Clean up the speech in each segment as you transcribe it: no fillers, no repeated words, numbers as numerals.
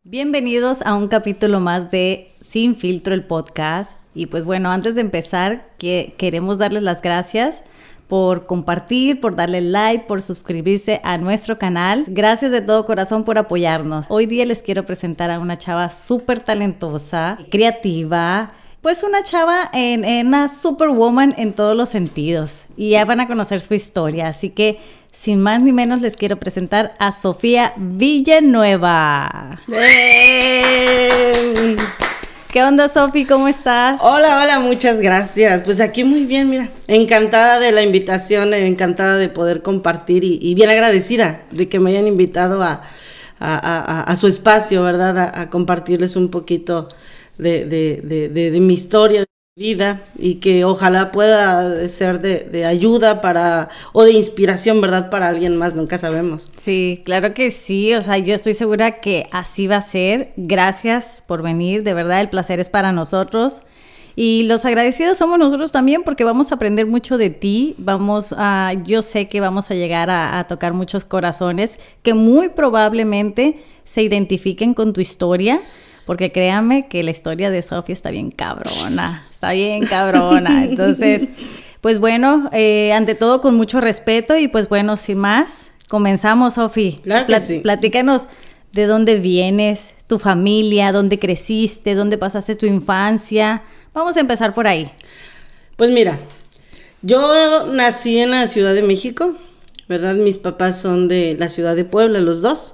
Bienvenidos a un capítulo más de Sin Filtro, el podcast. Y pues bueno, antes de empezar, queremos darles las gracias por compartir, por darle like, por suscribirse a nuestro canal. Gracias de todo corazón por apoyarnos. Hoy día les quiero presentar a una chava súper talentosa, creativa, pues una chava en una superwoman en todos los sentidos. Y ya van a conocer su historia, así que sin más ni menos les quiero presentar a Sofía Villanueva. ¡Bien! ¿Qué onda, Sofi? ¿Cómo estás? Hola, muchas gracias. Pues aquí muy bien, mira, encantada de la invitación, encantada de poder compartir y bien agradecida de que me hayan invitado a su espacio, ¿verdad? A compartirles un poquito de mi historia, de mi vida, y que ojalá pueda ser de ayuda o de inspiración, ¿verdad? Para alguien más, nunca sabemos. Sí, claro que sí, o sea, yo estoy segura que así va a ser. Gracias por venir, de verdad, el placer es para nosotros. Y los agradecidos somos nosotros también porque vamos a aprender mucho de ti, yo sé que vamos a llegar a tocar muchos corazones que muy probablemente se identifiquen con tu historia. Porque créanme que la historia de Sofía está bien cabrona. Entonces, pues bueno, ante todo con mucho respeto y pues bueno, sin más, comenzamos, Sofi. Claro que sí. Platícanos de dónde vienes, tu familia, dónde creciste, dónde pasaste tu infancia. Vamos a empezar por ahí. Pues mira, yo nací en la Ciudad de México, ¿verdad? Mis papás son de la ciudad de Puebla, los dos.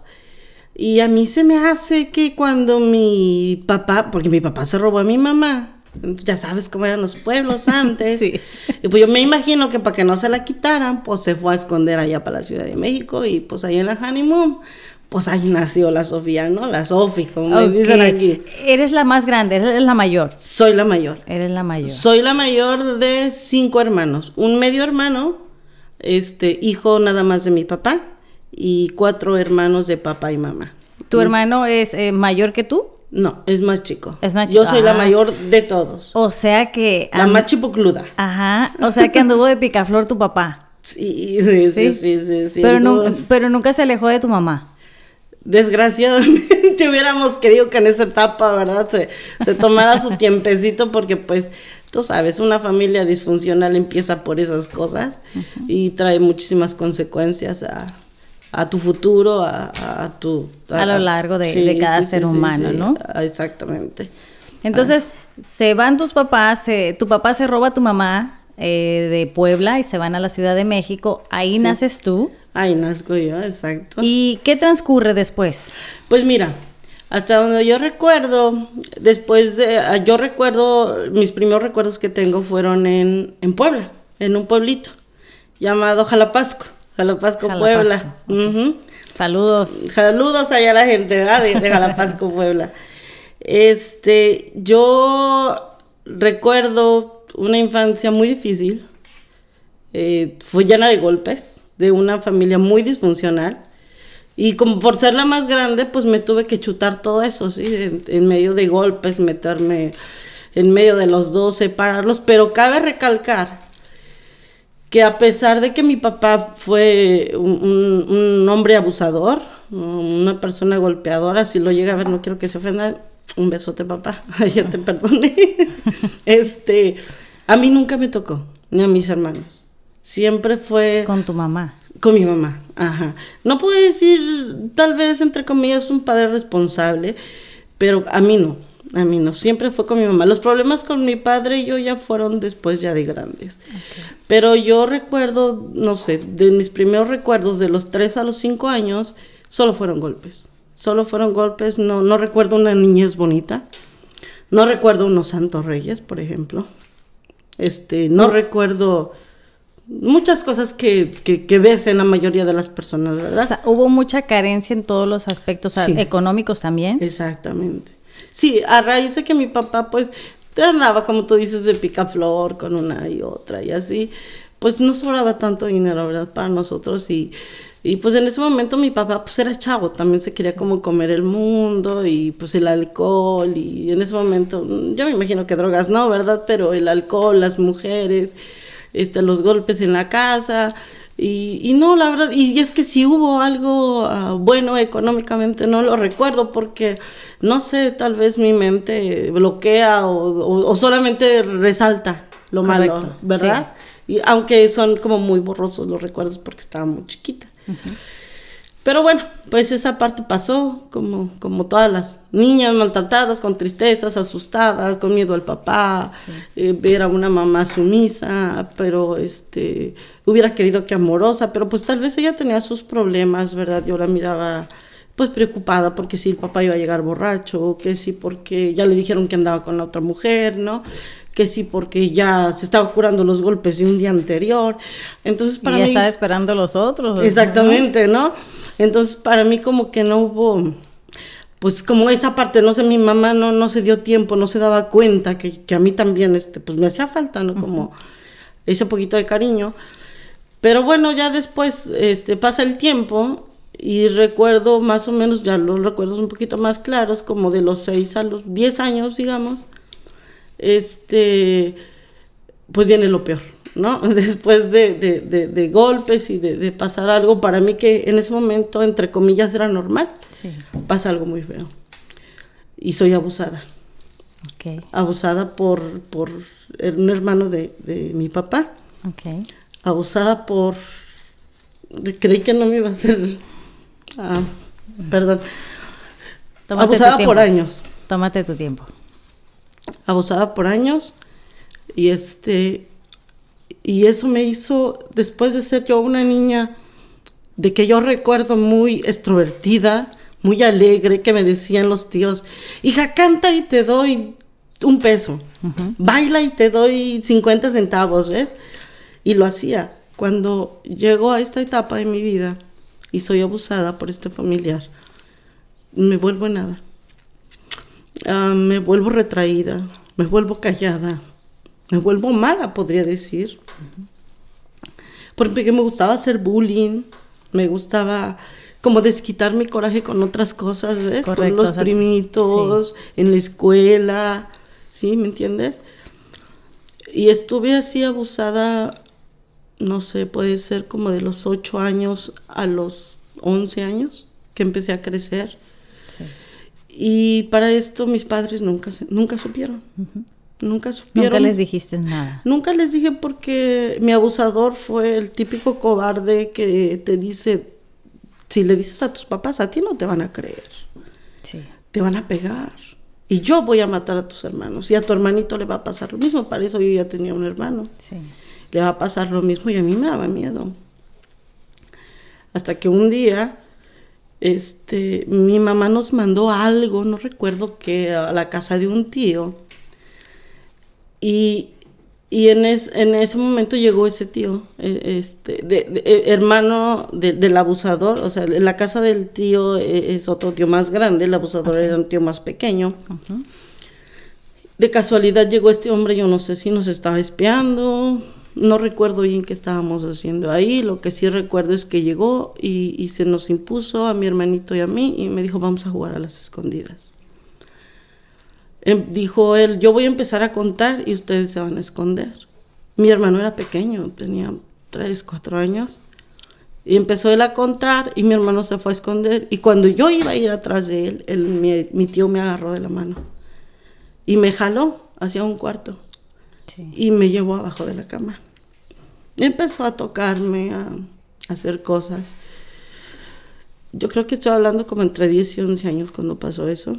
Y a mí se me hace que cuando mi papá, porque mi papá se robó a mi mamá, ya sabes cómo eran los pueblos antes, Sí. Y pues yo me imagino que para que no se la quitaran, pues se fue a esconder allá para la Ciudad de México y pues ahí en la honeymoon, pues ahí nació la Sofía, ¿no? La Sofi, como me dicen aquí. Eres la más grande, eres la mayor. Soy la mayor. Eres la mayor. Soy la mayor de 5 hermanos, un medio hermano, hijo nada más de mi papá, y 4 hermanos de papá y mamá. ¿Tu hermano es mayor que tú? No, es más chico. Es más chico. Yo soy la mayor de todos. O sea que... La más chipocluda. Ajá, o sea que anduvo de picaflor tu papá. Sí. Pero nunca se alejó de tu mamá. Desgraciadamente hubiéramos querido que en esa etapa, ¿verdad? Se tomara su tiempecito porque pues... Tú sabes, una familia disfuncional empieza por esas cosas y trae muchísimas consecuencias a tu futuro, a lo largo de cada ser humano, ¿no? Exactamente. Entonces, se van tus papás, tu papá se roba a tu mamá de Puebla y se van a la Ciudad de México. Ahí naces tú. Ahí nazco yo, exacto. ¿Y qué transcurre después? Pues mira, hasta donde yo recuerdo, mis primeros recuerdos que tengo fueron en Puebla, en un pueblito llamado Jalapasco, Puebla. Okay. Saludos. Saludos allá a la gente, ¿verdad? de Jalapasco, Puebla. Yo recuerdo una infancia muy difícil, fue llena de golpes, de una familia muy disfuncional. Y como por ser la más grande, pues me tuve que chutar todo eso, ¿sí? En medio de golpes, meterme en medio de los dos, separarlos. Pero cabe recalcar que a pesar de que mi papá fue un hombre abusador, una persona golpeadora, si lo llega a ver, no quiero que se ofenda, un besote, papá, ya te perdoné. A mí nunca me tocó, ni a mis hermanos. Siempre fue... Con tu mamá. Con mi mamá, ajá. No puedo decir, tal vez, entre comillas, un padre responsable, pero a mí no, siempre fue con mi mamá. Los problemas con mi padre y yo ya fueron después ya de grandes. Okay. Pero yo recuerdo, no sé, de mis primeros recuerdos, de los 3 a los 5 años, solo fueron golpes, no recuerdo una niñez bonita, no recuerdo unos santos reyes, por ejemplo, no recuerdo... Muchas cosas que ves en la mayoría de las personas, ¿verdad? O sea, hubo mucha carencia en todos los aspectos, sí. Económicos también. Exactamente. Sí, a raíz de que mi papá, pues, te andaba, como tú dices, de picaflor con una y otra y así, pues no sobraba tanto dinero, ¿verdad? Para nosotros y pues en ese momento mi papá, pues, era chavo, también se quería como comer el mundo y pues el alcohol y en ese momento, yo me imagino que drogas no, ¿verdad? Pero el alcohol, las mujeres... los golpes en la casa, Y no, la verdad, y es que si hubo algo bueno económicamente, no lo recuerdo porque, no sé, tal vez mi mente bloquea o solamente resalta lo Correcto, malo, ¿verdad? Sí. Y aunque son como muy borrosos los recuerdos porque estaba muy chiquita. Uh-huh. Pero bueno, pues esa parte pasó, como todas las niñas maltratadas, con tristezas, asustadas, con miedo al papá, sí. Ver a una mamá sumisa, pero hubiera querido que amorosa, pero pues tal vez ella tenía sus problemas, ¿verdad? Yo la miraba pues preocupada porque si el papá iba a llegar borracho, que si porque ya le dijeron que andaba con la otra mujer, ¿no? Que sí porque ya se estaba curando los golpes de un día anterior. Entonces para mí... Y ya estaba esperando los otros. Exactamente, ¿no? Entonces para mí como que no hubo, pues como esa parte, no sé, mi mamá no se dio tiempo, no se daba cuenta que a mí también, pues me hacía falta, ¿no? Como ese poquito de cariño. Pero bueno, ya después pasa el tiempo y recuerdo más o menos, ya los recuerdos un poquito más claros, como de los 6 a los 10 años, digamos, pues viene lo peor, ¿no? Después de golpes y de pasar algo, para mí que en ese momento, entre comillas, era normal, sí. Pasa algo muy feo. Y soy abusada. Okay. Abusada por un hermano de mi papá. Okay. Abusada creí que no me iba a hacer... perdón. Tómate abusada por años. Tómate tu tiempo. Abusada por años y eso me hizo, después de ser yo una niña de que yo recuerdo muy extrovertida, muy alegre, que me decían los tíos, hija, canta y te doy $1, uh-huh. Baila y te doy 50 centavos, ¿ves? Y lo hacía. Cuando llego a esta etapa de mi vida y soy abusada por este familiar, me vuelvo nada. Me vuelvo retraída, me vuelvo callada, me vuelvo mala, podría decir. Uh-huh. Porque me gustaba hacer bullying, me gustaba como desquitar mi coraje con otras cosas, ¿ves? Correcto, con los primitos, sí. En la escuela, ¿sí? ¿Me entiendes? Y estuve así abusada, no sé, puede ser como de los 8 años a los 11 años que empecé a crecer. Sí. Y para esto mis padres nunca supieron. Uh-huh. Nunca supieron. Nunca les dijiste nada. Nunca les dije porque mi abusador fue el típico cobarde que te dice, si le dices a tus papás, a ti no te van a creer. Sí. Te van a pegar. Y yo voy a matar a tus hermanos. Y a tu hermanito le va a pasar lo mismo. Para eso yo ya tenía un hermano. Sí. Le va a pasar lo mismo y a mí me daba miedo. Hasta que un día... mi mamá nos mandó algo, no recuerdo qué, a la casa de un tío. Y en ese momento llegó ese tío, hermano del abusador. O sea, en la casa del tío es otro tío más grande, el abusador era un tío más pequeño. Uh-huh. De casualidad llegó este hombre, yo no sé si nos estaba espiando. No recuerdo bien qué estábamos haciendo ahí, lo que sí recuerdo es que llegó y se nos impuso a mi hermanito y a mí y me dijo, vamos a jugar a las escondidas. Dijo él, yo voy a empezar a contar y ustedes se van a esconder. Mi hermano era pequeño, tenía 3, 4 años, y empezó él a contar y mi hermano se fue a esconder y cuando yo iba a ir atrás de él, mi tío me agarró de la mano y me jaló hacia un cuarto. Sí. Y me llevó abajo de la cama. Empezó a tocarme, a hacer cosas. Yo creo que estoy hablando como entre 10 y 11 años cuando pasó eso.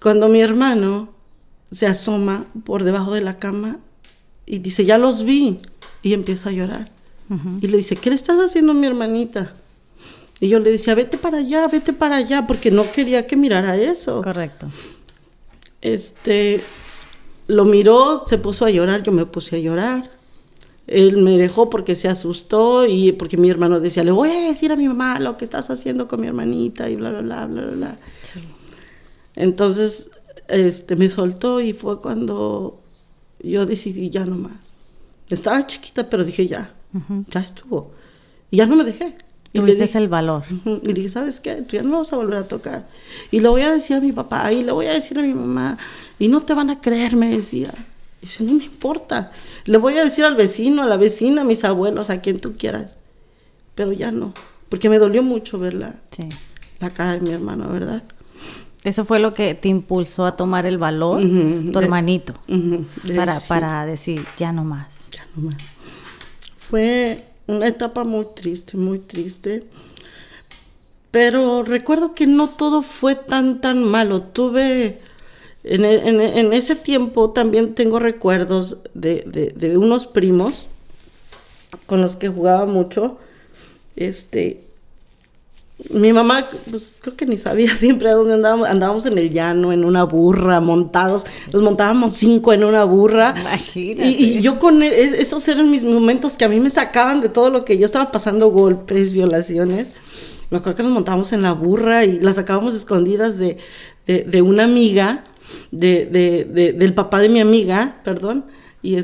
Cuando mi hermano se asoma por debajo de la cama y dice, ya los vi, y empieza a llorar. Uh-huh. Y le dice, ¿qué le estás haciendo a mi hermanita? Y yo le decía, vete para allá, porque no quería que mirara eso. Correcto. Lo miró, se puso a llorar, yo me puse a llorar. Él me dejó porque se asustó y porque mi hermano decía, le voy a decir a mi mamá lo que estás haciendo con mi hermanita y bla, bla, bla, bla, bla. Sí. Entonces, me soltó y fue cuando yo decidí ya no más. Estaba chiquita, pero dije ya, uh-huh. Ya estuvo. Y ya no me dejé. Tuviste el valor. Uh-huh. Y le dije, ¿sabes qué? Tú ya no me vas a volver a tocar. Y le voy a decir a mi papá y le voy a decir a mi mamá y no te van a creer, me decía. Y dice, no me importa, le voy a decir al vecino, a la vecina, a mis abuelos, a quien tú quieras, pero ya no, porque me dolió mucho ver la cara de mi hermano, ¿verdad? Eso fue lo que te impulsó a tomar el valor, tu hermanito, para decir, ya no más. Ya no más. Fue una etapa muy triste, pero recuerdo que no todo fue tan malo. Tuve, en ese tiempo también tengo recuerdos de unos primos con los que jugaba mucho. Mi mamá, pues creo que ni sabía siempre a dónde andábamos en el llano, en una burra, montados, nos montábamos 5 en una burra. Imagínate. Y yo con esos eran mis momentos que a mí me sacaban de todo lo que yo estaba pasando, golpes, violaciones. Me acuerdo que nos montábamos en la burra y la sacábamos escondidas de una amiga, del papá de mi amiga, perdón. Y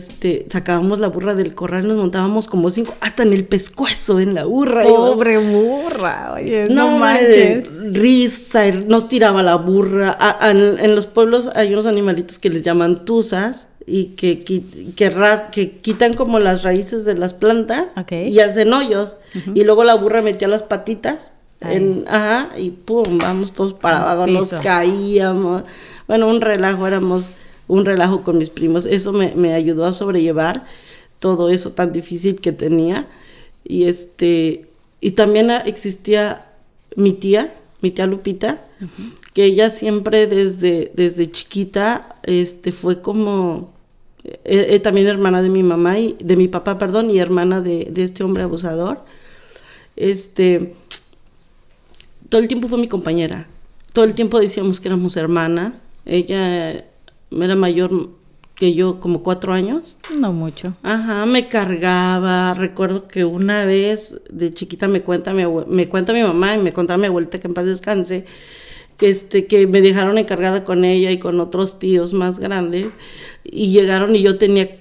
sacábamos la burra del corral, nos montábamos como 5, hasta en el pescuezo en la burra. Pobre burra, oye, no manches. Risa, nos tiraba la burra. En los pueblos hay unos animalitos que les llaman tuzas y que quitan como las raíces de las plantas y hacen hoyos. Y luego la burra metía las patitas y pum, vamos todos para abajo, nos caíamos. Bueno, un relajo con mis primos. Eso me ayudó a sobrellevar todo eso tan difícil que tenía. Y también existía mi tía Lupita, que ella siempre desde chiquita fue como también hermana de mi mamá y de mi papá, perdón, y hermana de este hombre abusador. Todo el tiempo fue mi compañera. Todo el tiempo decíamos que éramos hermanas. Ella era mayor que yo como 4 años. No mucho. Ajá, me cargaba. Recuerdo que una vez de chiquita me cuenta mi mamá y me contaba mi abuelita, que en paz descanse, que me dejaron encargada con ella y con otros tíos más grandes, y llegaron y yo tenía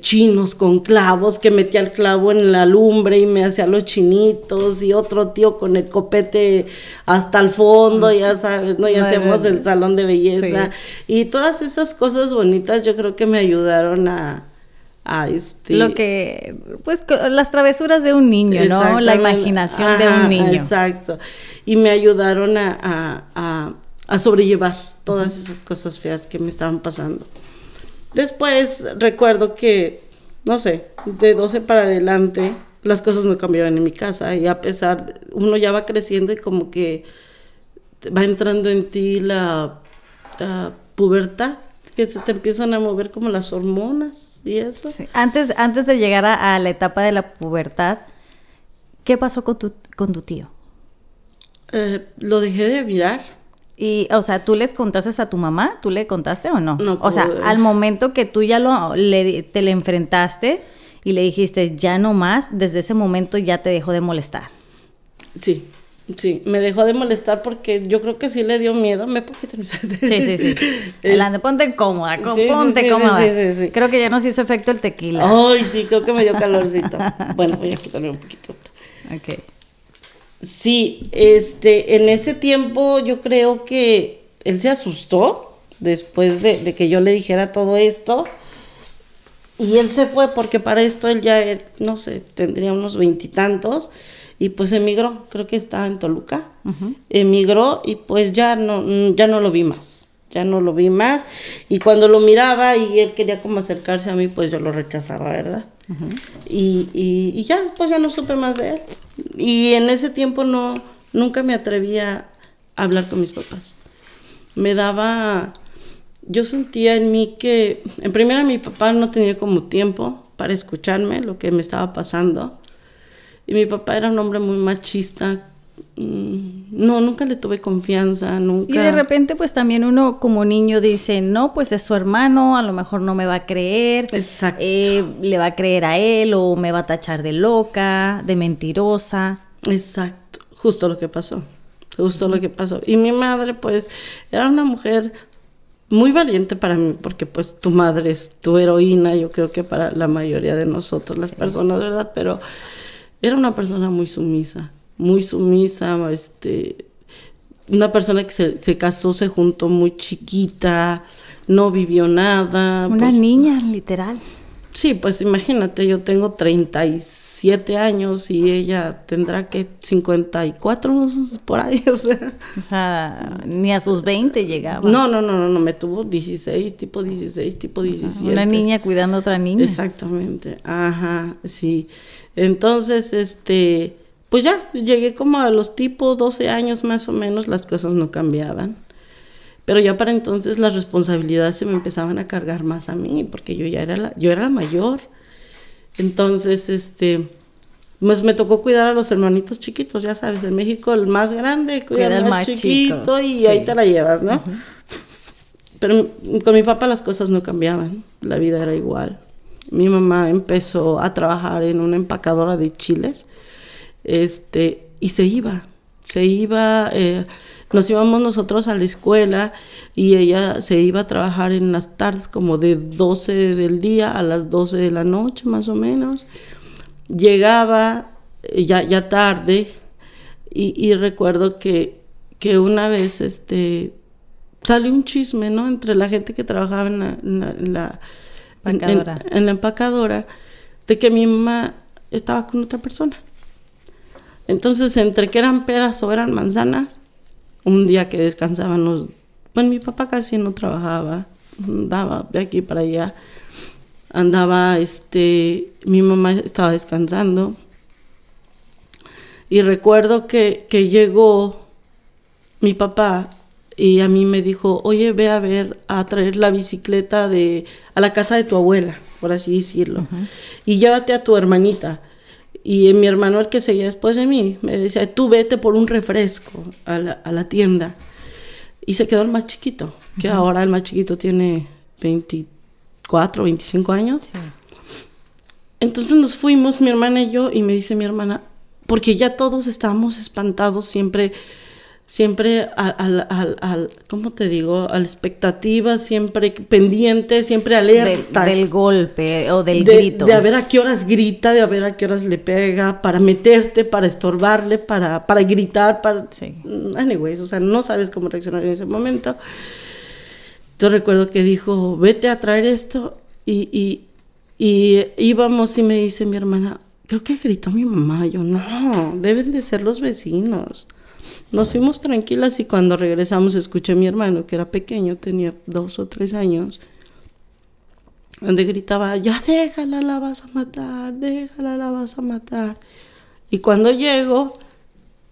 chinos con clavos, que metía el clavo en la lumbre y me hacía los chinitos, y otro tío con el copete hasta el fondo, ya sabes, ¿no? Y hacíamos el salón de belleza. Sí. Y todas esas cosas bonitas yo creo que me ayudaron a lo que, pues, las travesuras de un niño, ¿no? La imaginación de un niño. Exacto. Y me ayudaron a sobrellevar todas esas cosas feas que me estaban pasando. Después recuerdo que, no sé, de 12 para adelante, las cosas no cambiaban en mi casa, y a pesar, uno ya va creciendo y como que va entrando en ti la pubertad, que se te empiezan a mover como las hormonas y eso. Sí. Antes de llegar a la etapa de la pubertad, ¿qué pasó con tu tío? Lo dejé de mirar. Y, o sea, ¿tú les contaste a tu mamá? ¿Tú le contaste o no? No. O sea, al momento que tú ya te le enfrentaste y le dijiste ya no más, desde ese momento ya te dejó de molestar. Sí, me dejó de molestar porque yo creo que sí le dio miedo. ¿Me puedo quitar? Sí. Adelante, ponte cómoda, ponte cómoda. Sí. Creo que ya nos hizo efecto el tequila. Ay, sí, creo que me dio calorcito. Bueno, voy a quitarme un poquito esto. Ok. Sí, en ese tiempo yo creo que él se asustó después de que yo le dijera todo esto, y él se fue porque para esto él ya, no sé, tendría unos 20 y tantos, y pues emigró, creo que estaba en Toluca. Emigró y pues ya no lo vi más, y cuando lo miraba y él quería como acercarse a mí, pues yo lo rechazaba, ¿verdad? Y ya después ya no supe más de él. Y en ese tiempo nunca me atrevía a hablar con mis papás. Yo sentía en mí que, en primera, mi papá no tenía como tiempo para escucharme lo que me estaba pasando. Y mi papá era un hombre muy machista. Nunca le tuve confianza, nunca. Y de repente, pues también uno como niño dice, no, pues es su hermano, a lo mejor no me va a creer. Exacto. Le va a creer a él, o me va a tachar de loca, de mentirosa. Exacto, justo lo que pasó. Y mi madre, pues, era una mujer muy valiente para mí, porque pues tu madre es tu heroína, yo creo que para la mayoría de nosotros, las personas, ¿verdad? Pero era una persona muy sumisa, una persona que se casó, se juntó muy chiquita, no vivió nada. Una pues, niña, literal. Sí, pues imagínate, yo tengo 37 años y ella tendrá que 54 por ahí, o sea. O sea, ni a sus 20 llegaba. No, me tuvo 16, tipo 17. Una niña cuidando a otra niña. Exactamente, ajá, sí. Entonces, pues ya, llegué como a los tipo 12 años más o menos, las cosas no cambiaban. Pero ya para entonces las responsabilidades se me empezaban a cargar más a mí, porque yo era la mayor. Entonces, pues me tocó cuidar a los hermanitos chiquitos, ya sabes, en México el más grande cuida al más chiquito chico. Y sí. Ahí te la llevas, ¿no? Uh-huh. Pero con mi papá las cosas no cambiaban, la vida era igual. Mi mamá empezó a trabajar en una empacadora de chiles, y se iba. Nos íbamos nosotros a la escuela y ella se iba a trabajar en las tardes como de 12 del día a las 12 de la noche más o menos. Llegaba ya tarde y recuerdo que una vez salió un chisme, ¿no? Entre la gente que trabajaba en la empacadora de que mi mamá estaba con otra persona. Entonces, entre que eran peras o eran manzanas, un día que descansábamos, bueno, mi papá casi no trabajaba, andaba de aquí para allá, mi mamá estaba descansando, y recuerdo que llegó mi papá y a mí me dijo, oye, ve a traer la bicicleta a la casa de tu abuela, por así decirlo, uh-huh. Y llévate a tu hermanita. Y mi hermano, el que seguía después de mí, me decía, tú vete por un refresco a la tienda. Y se quedó el más chiquito, que uh-huh. Ahora el más chiquito tiene 24, 25 años. Sí. Entonces nos fuimos, mi hermana y yo, y me dice mi hermana, porque ya todos estábamos espantados, siempre ¿cómo te digo? A la expectativa, siempre pendiente, siempre alertas. Del golpe o del grito. De a ver a qué horas grita, de a ver a qué horas le pega, para meterte, para estorbarle, para gritar, Sí. Anyways, o sea, no sabes cómo reaccionar en ese momento. Yo recuerdo que dijo, vete a traer esto, y íbamos y me dice mi hermana, creo que gritó mi mamá. Yo, no, deben de ser los vecinos. Nos fuimos tranquilas y cuando regresamos escuché a mi hermano, que era pequeño, tenía 2 o 3 años, donde gritaba, ya déjala, la vas a matar, déjala, la vas a matar. Y cuando llego,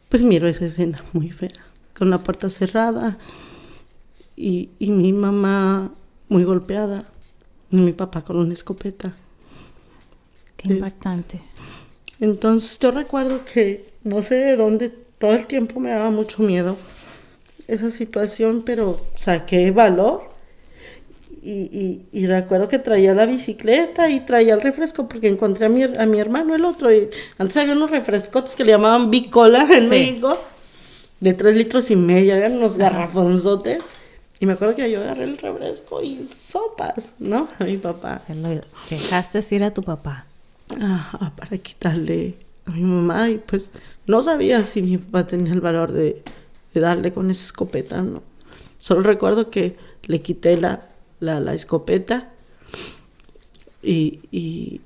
pues miro esa escena muy fea, con la puerta cerrada y mi mamá muy golpeada y mi papá con una escopeta. Qué impactante. Entonces yo recuerdo que no sé de dónde todo el tiempo me daba mucho miedo esa situación, pero saqué valor y recuerdo que traía la bicicleta y traía el refresco porque encontré a mi hermano, el otro, y antes había unos refrescotes que le llamaban Bicola en México, de 3,5 litros, eran unos garrafonzotes, y me acuerdo que yo agarré el refresco y sopas, ¿no? A mi papá. Dejaste ir a tu papá. Para quitarle a mi mamá, y pues no sabía si mi papá tenía el valor de darle con esa escopeta, ¿no? Solo recuerdo que le quité la escopeta y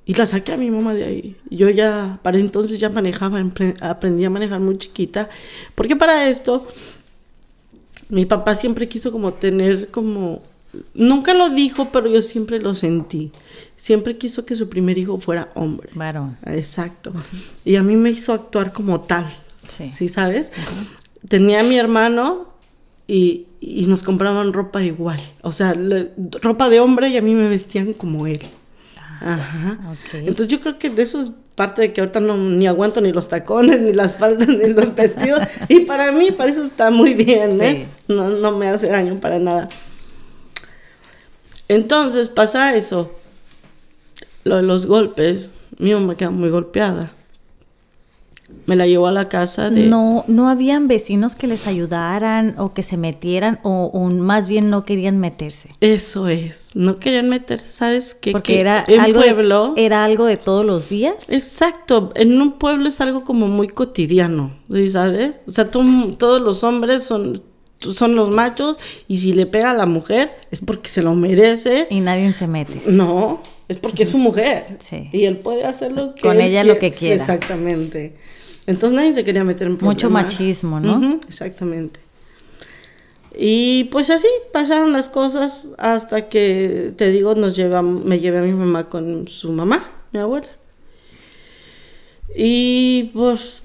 la saqué a mi mamá de ahí. Yo ya, para entonces ya aprendí a manejar muy chiquita, porque para esto mi papá siempre quiso nunca lo dijo, pero yo siempre lo sentí. Siempre quiso que su primer hijo fuera hombre. Varón. Exacto. Uh-huh. Y a mí me hizo actuar como tal. ¿Sí sabes? Uh-huh. Tenía a mi hermano y nos compraban ropa igual. O sea, ropa de hombre, y a mí me vestían como él. Ajá. Okay. Entonces yo creo que de eso es parte de que ahorita ni aguanto ni los tacones, ni las faldas, ni los vestidos. Y para eso está muy bien, ¿eh? Sí. No me hace daño para nada. Entonces pasa eso, lo de los golpes. Mi mamá queda muy golpeada. Me la llevó a la casa de... No habían vecinos que les ayudaran o que se metieran, o más bien no querían meterse. Eso es, no querían meterse, ¿sabes? Porque era algo de todos los días. Exacto, en un pueblo es algo como muy cotidiano, ¿sabes? O sea, todos los hombres son los machos, y si le pega a la mujer es porque se lo merece. Y nadie se mete. No, es porque es su mujer. Sí. Y él puede hacer lo que con él ella quiera. lo que quiera. Exactamente. Entonces nadie se quería meter en problemas. Mucho machismo, ¿no? Ujú, exactamente. Y pues así pasaron las cosas hasta que, te digo, me llevé a mi mamá con su mamá, mi abuela. Y pues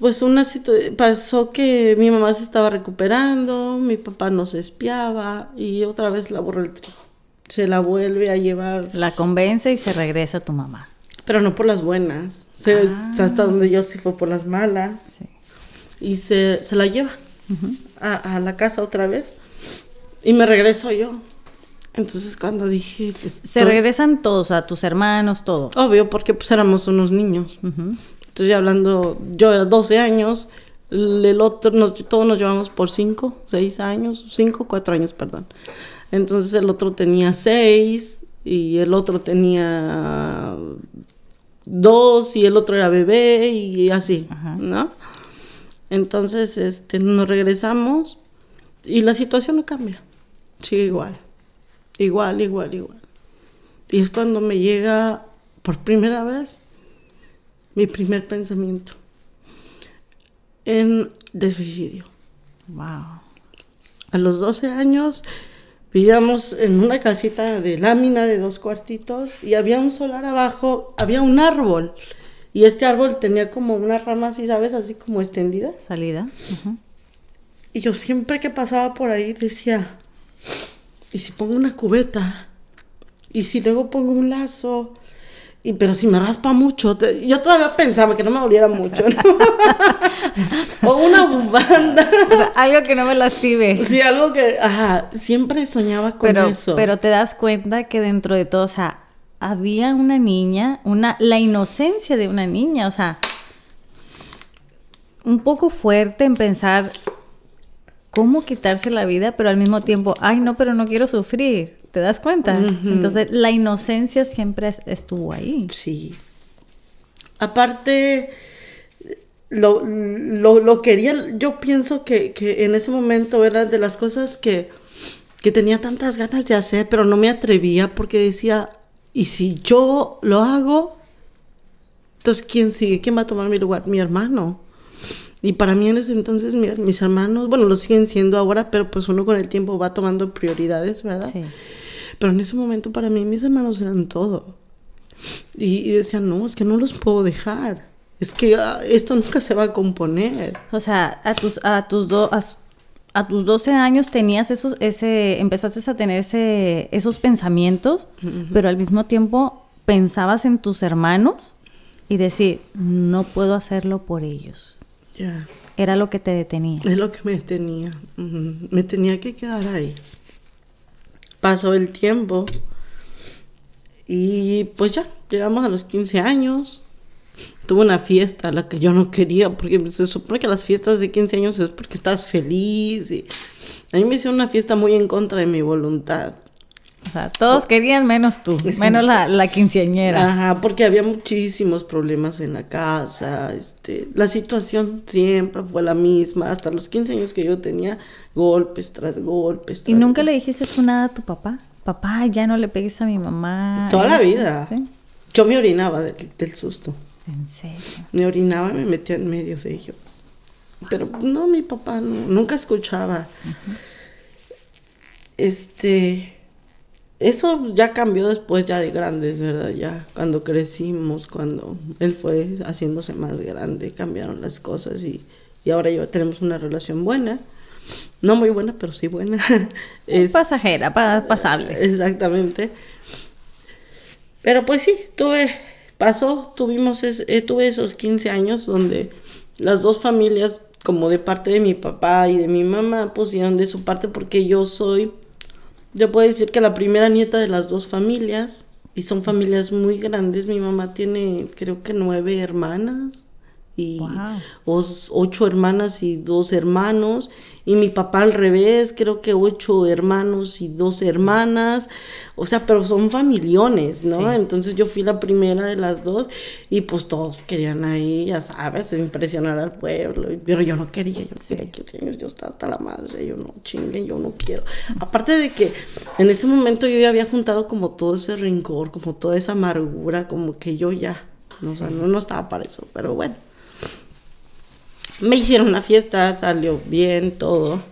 pasó que mi mamá se estaba recuperando, mi papá nos espiaba y otra vez la borró el trigo. Se la vuelve a llevar. La convence y se regresa a tu mamá. Pero no por las buenas. Hasta donde yo sí fue por las malas. Sí. Y se la lleva a la casa otra vez. Y me regreso yo. Entonces cuando dije... Se regresan todos, a tus hermanos, todo. Obvio, porque pues éramos unos niños. Estoy hablando, yo era 12 años, el otro, todos nos llevamos por 5, 6 años, 5, 4 años, perdón. Entonces el otro tenía 6 y el otro tenía 2 y el otro era bebé y así, ¿no? Entonces nos regresamos y la situación no cambia, sigue igual. Y es cuando me llega por primera vez mi primer pensamiento de suicidio. Wow. A los 12 años vivíamos en una casita de lámina de 2 cuartitos y había un solar abajo, había un árbol y este árbol tenía como una rama así, ¿sabes? Así como extendida. Salida. Y yo siempre que pasaba por ahí decía, ¿y si pongo una cubeta? ¿Y si luego pongo un lazo? Pero si me raspa mucho, yo todavía pensaba que no me doliera mucho, ¿no? O una bufanda. O sea, algo que no me lastime. Sí, algo que, siempre soñaba con eso. Pero te das cuenta que dentro de todo, o sea, había una niña, la inocencia de una niña, o sea, un poco fuerte en pensar cómo quitarse la vida, pero al mismo tiempo, ay, no, pero no quiero sufrir. ¿Te das cuenta? Entonces, la inocencia siempre estuvo ahí. Sí. Aparte, lo quería, yo pienso que en ese momento era de las cosas que tenía tantas ganas de hacer, pero no me atrevía porque decía, ¿y si yo lo hago? Entonces, ¿quién sigue? ¿Quién va a tomar mi lugar? Mi hermano. Y para mí en ese entonces mis hermanos, bueno, lo siguen siendo ahora, pero pues uno con el tiempo va tomando prioridades, ¿verdad? Sí. Pero en ese momento para mí mis hermanos eran todo. Y decía, no, es que no los puedo dejar. Es que esto nunca se va a componer. O sea, a tus 12 años tenías empezaste a tener esos pensamientos, pero al mismo tiempo pensabas en tus hermanos y decir, no puedo hacerlo por ellos. Ya. Era lo que te detenía. Es lo que me detenía. Me tenía que quedar ahí. Pasó el tiempo y pues ya, llegamos a los 15 años. Tuve una fiesta a la que yo no quería, porque se supone que las fiestas de 15 años es porque estás feliz. Y a mí me hicieron una fiesta muy en contra de mi voluntad. O sea, todos querían menos tú, menos la quinceañera. Ajá, porque había muchísimos problemas en la casa. La situación siempre fue la misma. Hasta los 15 años que yo tenía, golpes tras golpes. ¿Y nunca le dijiste tú nada a tu papá? Papá, ya no le pegues a mi mamá. Toda la vida. ¿Sí? Yo me orinaba del susto. ¿En serio? Me orinaba y me metía en medio de ellos. Pero no, mi papá nunca escuchaba. Eso ya cambió después ya de grandes, ¿verdad? Ya cuando crecimos, cuando él fue haciéndose más grande, cambiaron las cosas y ahora ya tenemos una relación buena. No muy buena, pero sí buena. Pasajera, pasable. Exactamente. Pero pues sí, tuve esos 15 años donde las dos familias, como de parte de mi papá y de mi mamá, pusieron de su parte porque yo puedo decir que la primera nieta de las dos familias, y son familias muy grandes. Mi mamá tiene creo que 9 hermanas y Wow. 8 hermanas y 2 hermanos, y mi papá al revés, creo que 8 hermanos y 2 hermanas, o sea, pero son familiones, ¿no? Sí. Entonces yo fui la primera de las 2 y pues todos querían ahí, ya sabes, impresionar al pueblo, pero yo no quería, quería 15 años, yo estaba hasta la madre, yo no chingue, yo no quiero. Aparte de que en ese momento yo ya había juntado como todo ese rencor, como toda esa amargura, como que yo ya, ¿no? O sea, no estaba para eso, pero bueno. Me hicieron una fiesta, salió bien, todo.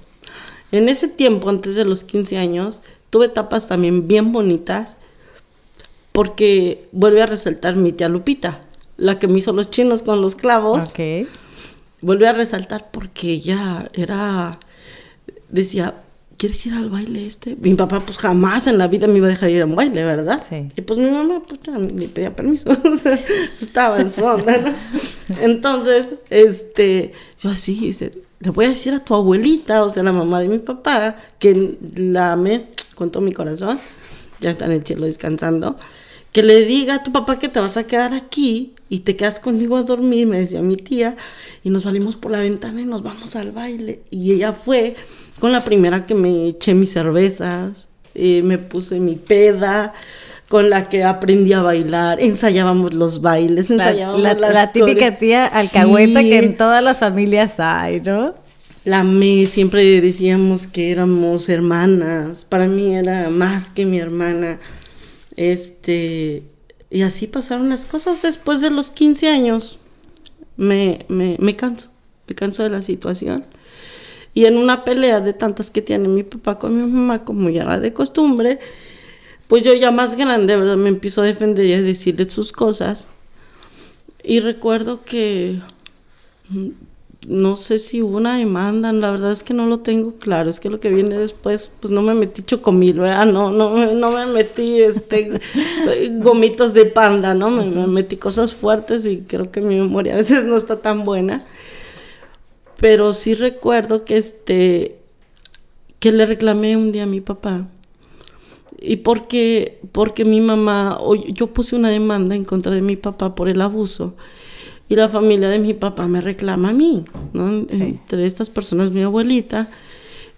En ese tiempo, antes de los 15 años, tuve etapas también bien bonitas, porque vuelve a resaltar mi tía Lupita, la que me hizo los chinos con los clavos. Ok. Vuelve a resaltar porque ella decía, ¿quieres ir al baile este? Mi papá pues jamás en la vida me iba a dejar ir a un baile, ¿verdad? Sí. Y pues mi mamá pues ya ni pedía permiso, o sea, estaba en su onda, ¿no? Entonces, yo así, dice, le voy a decir a tu abuelita, o sea, la mamá de mi papá, que la amé con todo mi corazón, ya está en el cielo descansando, que le diga a tu papá que te vas a quedar aquí y te quedas conmigo a dormir, me decía mi tía, y nos salimos por la ventana y nos vamos al baile. Y ella fue con la primera que me eché mis cervezas, me puse mi peda, con la que aprendí a bailar, ensayábamos los bailes, ensayábamos la típica tía alcahueta que en todas las familias hay, ¿no? La amé, siempre decíamos que éramos hermanas, para mí era más que mi hermana, y así pasaron las cosas. Después de los 15 años, me canso de la situación. Y en una pelea de tantas que tiene mi papá con mi mamá, como ya era de costumbre, pues yo ya más grande, ¿verdad? Me empiezo a defender y a decirle sus cosas. Y recuerdo que, no sé si hubo una demanda, la verdad es que no lo tengo claro, es que lo que viene después, pues no me metí chocomil, ¿verdad? No me metí gomitas de panda, ¿no? Me metí cosas fuertes y creo que mi memoria a veces no está tan buena. Pero sí recuerdo que le reclamé un día a mi papá. Y porque mi mamá, yo puse una demanda en contra de mi papá por el abuso. Y la familia de mi papá me reclama a mí, ¿no? Sí. Entre estas personas mi abuelita.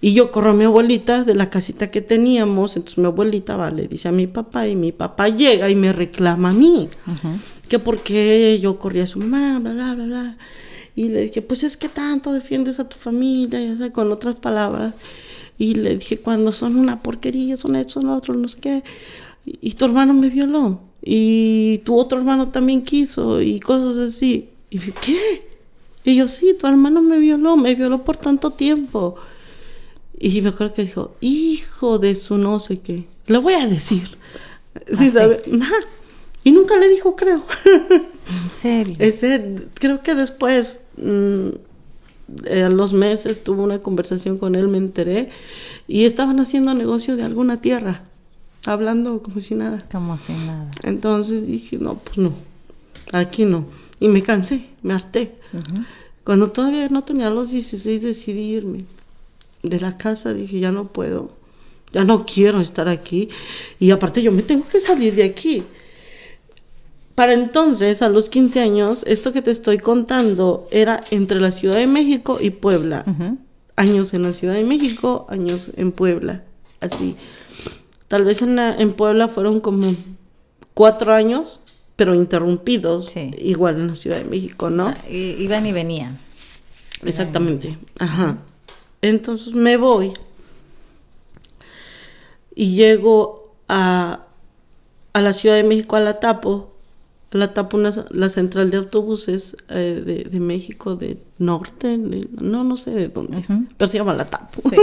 Y yo corro a mi abuelita de la casita que teníamos. Entonces mi abuelita le dice a mi papá y mi papá llega y me reclama a mí. Uh-huh. Que porque yo corría a su mamá, bla, bla, bla, bla. Y le dije, pues es que tanto defiendes a tu familia, o sea, con otras palabras. Y le dije, cuando son una porquería, son estos, son otros, no sé qué. Y tu hermano me violó. Y tu otro hermano también quiso. Y cosas así. Y dije, ¿qué? Y yo, sí, tu hermano me violó por tanto tiempo. Y me acuerdo que dijo, hijo de su no sé qué. Le voy a decir. ¿Sí sabe? Y nunca le dijo, creo. ¿En serio? Creo que después, a los meses, tuve una conversación con él, me enteré, y estaban haciendo negocio de alguna tierra, hablando como si nada. Como si nada. Entonces dije, no, pues no, aquí no. Y me cansé, me harté. Uh-huh. Cuando todavía no tenía los 16, decidí irme de la casa. Dije, ya no puedo, ya no quiero estar aquí. Y aparte yo me tengo que salir de aquí. Para entonces, a los 15 años, esto que te estoy contando era entre la Ciudad de México y Puebla. Uh-huh. Años en la Ciudad de México, años en Puebla. Así. Tal vez en Puebla fueron como 4 años, pero interrumpidos. Sí. Igual en la Ciudad de México, ¿no? Iban y venían. Exactamente. Ajá. Entonces me voy y llego a la Ciudad de México, a la Tapo, la central de autobuses de México, de norte, no sé de dónde es, pero se llama la Tapo. Sí.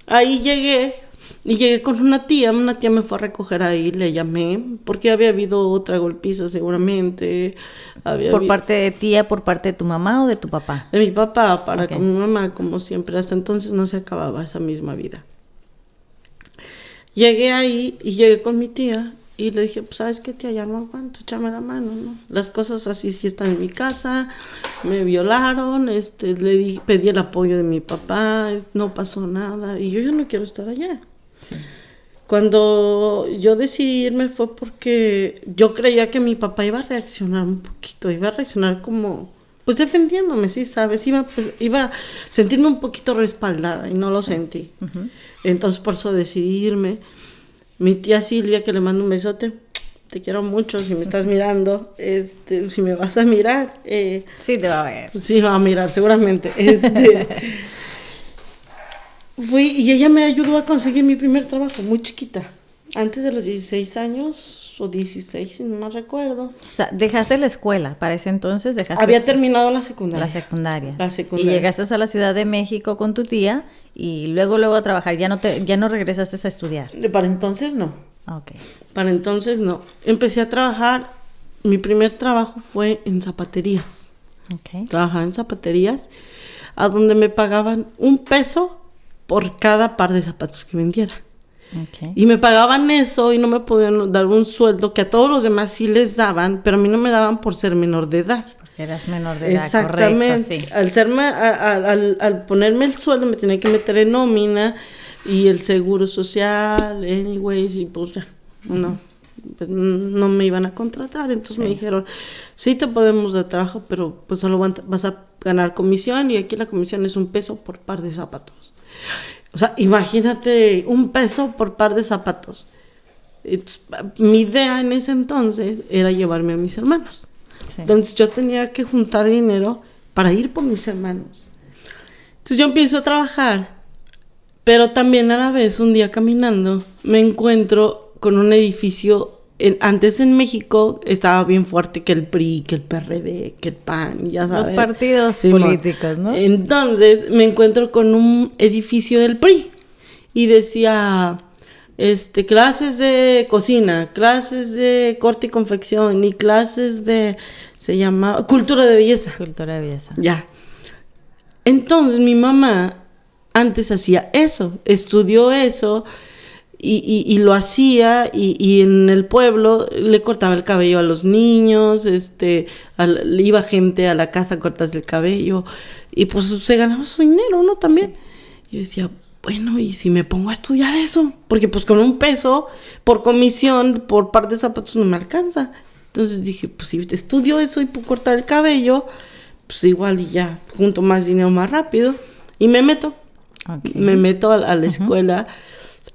Ahí llegué con una tía me fue a recoger ahí, le llamé, porque había habido otra golpiza seguramente. ¿Por parte de tía, por parte de tu mamá o de tu papá? De mi papá, con mi mamá, como siempre, hasta entonces no se acababa esa misma vida. Llegué ahí y llegué con mi tía y le dije, pues, ¿sabes qué, tía? Ya no aguanto, échame la mano, ¿no? Las cosas así sí están en mi casa, me violaron, pedí el apoyo de mi papá, no pasó nada y yo ya no quiero estar allá. Sí. Cuando yo decidí irme fue porque yo creía que mi papá iba a reaccionar un poquito, iba a reaccionar como, pues defendiéndome, sí, ¿sabes? Iba a sentirme un poquito respaldada y no lo sentí. Uh-huh. Entonces por eso decidí irme. Mi tía Silvia, que le mando un besote, te quiero mucho, si me estás mirando, si me vas a mirar. Sí, te va a ver. Sí, me va a mirar, seguramente. Fui y ella me ayudó a conseguir mi primer trabajo, muy chiquita, antes de los 16 años, o 16, si no me recuerdo. O sea, dejaste la escuela, para ese entonces dejaste... Había terminado la secundaria. La secundaria. Y llegaste a la Ciudad de México con tu tía, y luego a trabajar, ya no regresaste a estudiar. Para entonces no. Okay. Para entonces no. Empecé a trabajar, mi primer trabajo fue en zapaterías. Okay. Trabajaba en zapaterías, a donde me pagaban $1 por cada par de zapatos que vendiera. Okay. Y me pagaban eso y no me podían dar un sueldo que a todos los demás sí les daban, pero a mí no me daban por ser menor de edad. Porque eras menor de edad, exactamente. Correcto, sí. Al ponerme el sueldo me tenía que meter en nómina y el seguro social, anyways, y pues ya, no, pues no me iban a contratar. Entonces me dijeron, sí te podemos dar trabajo, pero pues solo vas a ganar comisión y aquí la comisión es $1 por par de zapatos. O sea, imagínate, $1 por par de zapatos. Entonces, mi idea en ese entonces era llevarme a mis hermanos. Sí. Entonces yo tenía que juntar dinero para ir por mis hermanos. Entonces yo empiezo a trabajar, pero también a la vez, un día caminando, me encuentro con un edificio. Antes en México estaba bien fuerte que el PRI, que el PRD, que el PAN, ya sabes. Los partidos políticos, ¿no? Entonces me encuentro con un edificio del PRI y decía, clases de cocina, clases de corte y confección y clases se llamaba cultura de belleza. Cultura de belleza. Ya. Entonces mi mamá antes hacía eso, estudió eso. Y lo hacía y en el pueblo le cortaba el cabello a los niños, iba gente a la casa a cortarse el cabello y pues se ganaba su dinero, ¿no? También. Sí. Yo decía, bueno, ¿y si me pongo a estudiar eso? Porque pues con $1 por comisión, por par de zapatos no me alcanza. Entonces dije, pues si estudio eso y puedo cortar el cabello, pues igual y ya junto más dinero más rápido. Y me meto. Okay. Me meto a la escuela.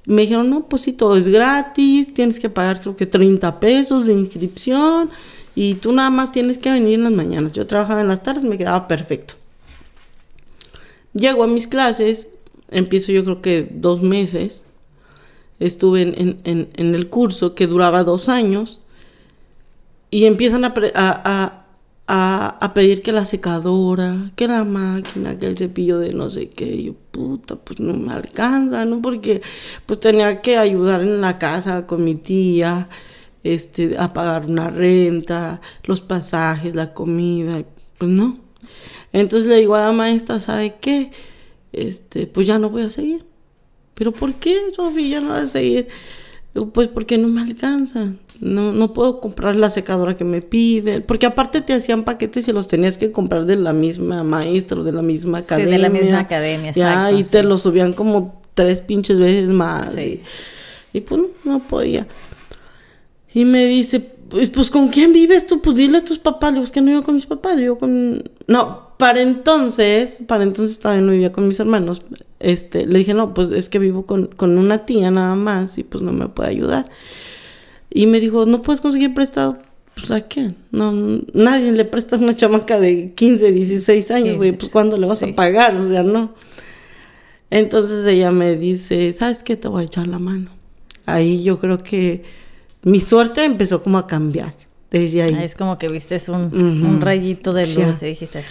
Me dijeron, no, pues sí, todo es gratis, tienes que pagar creo que $30 de inscripción y tú nada más tienes que venir en las mañanas. Yo trabajaba en las tardes, me quedaba perfecto. Llego a mis clases, empiezo yo creo que 2 meses, estuve en el curso que duraba 2 años y empiezan a pedir que la secadora, que la máquina, que el cepillo de no sé qué. Y yo, puta, pues no me alcanza, ¿no? Porque pues tenía que ayudar en la casa con mi tía, a pagar una renta, los pasajes, la comida, pues no. Entonces le digo a la maestra, ¿sabe qué? Pues ya no voy a seguir. ¿Pero por qué, Sofía, ya no voy a seguir? Pues porque no me alcanza. No puedo comprar la secadora que me piden, porque aparte te hacían paquetes y los tenías que comprar de la misma maestra o de la misma academia. Sí, de la misma academia, ya, y te los subían como 3 pinches veces más. Sí. Y pues no podía. Y me dice, pues ¿con quién vives tú? Pues dile a tus papás. Le digo, es que no vivo con mis papás, vivo con... No, para entonces todavía no vivía con mis hermanos. Le dije, no, pues es que vivo con una tía nada más y pues no me puede ayudar. Y me dijo, ¿no puedes conseguir prestado? Pues ¿a quién? No, nadie le presta a una chamaca de 15, 16 años, güey, pues ¿cuándo le vas a pagar? O sea, no. Entonces ella me dice, ¿sabes qué? Te voy a echar la mano. Ahí yo creo que mi suerte empezó como a cambiar desde ahí. Es como que viste un rayito de luz y dijiste,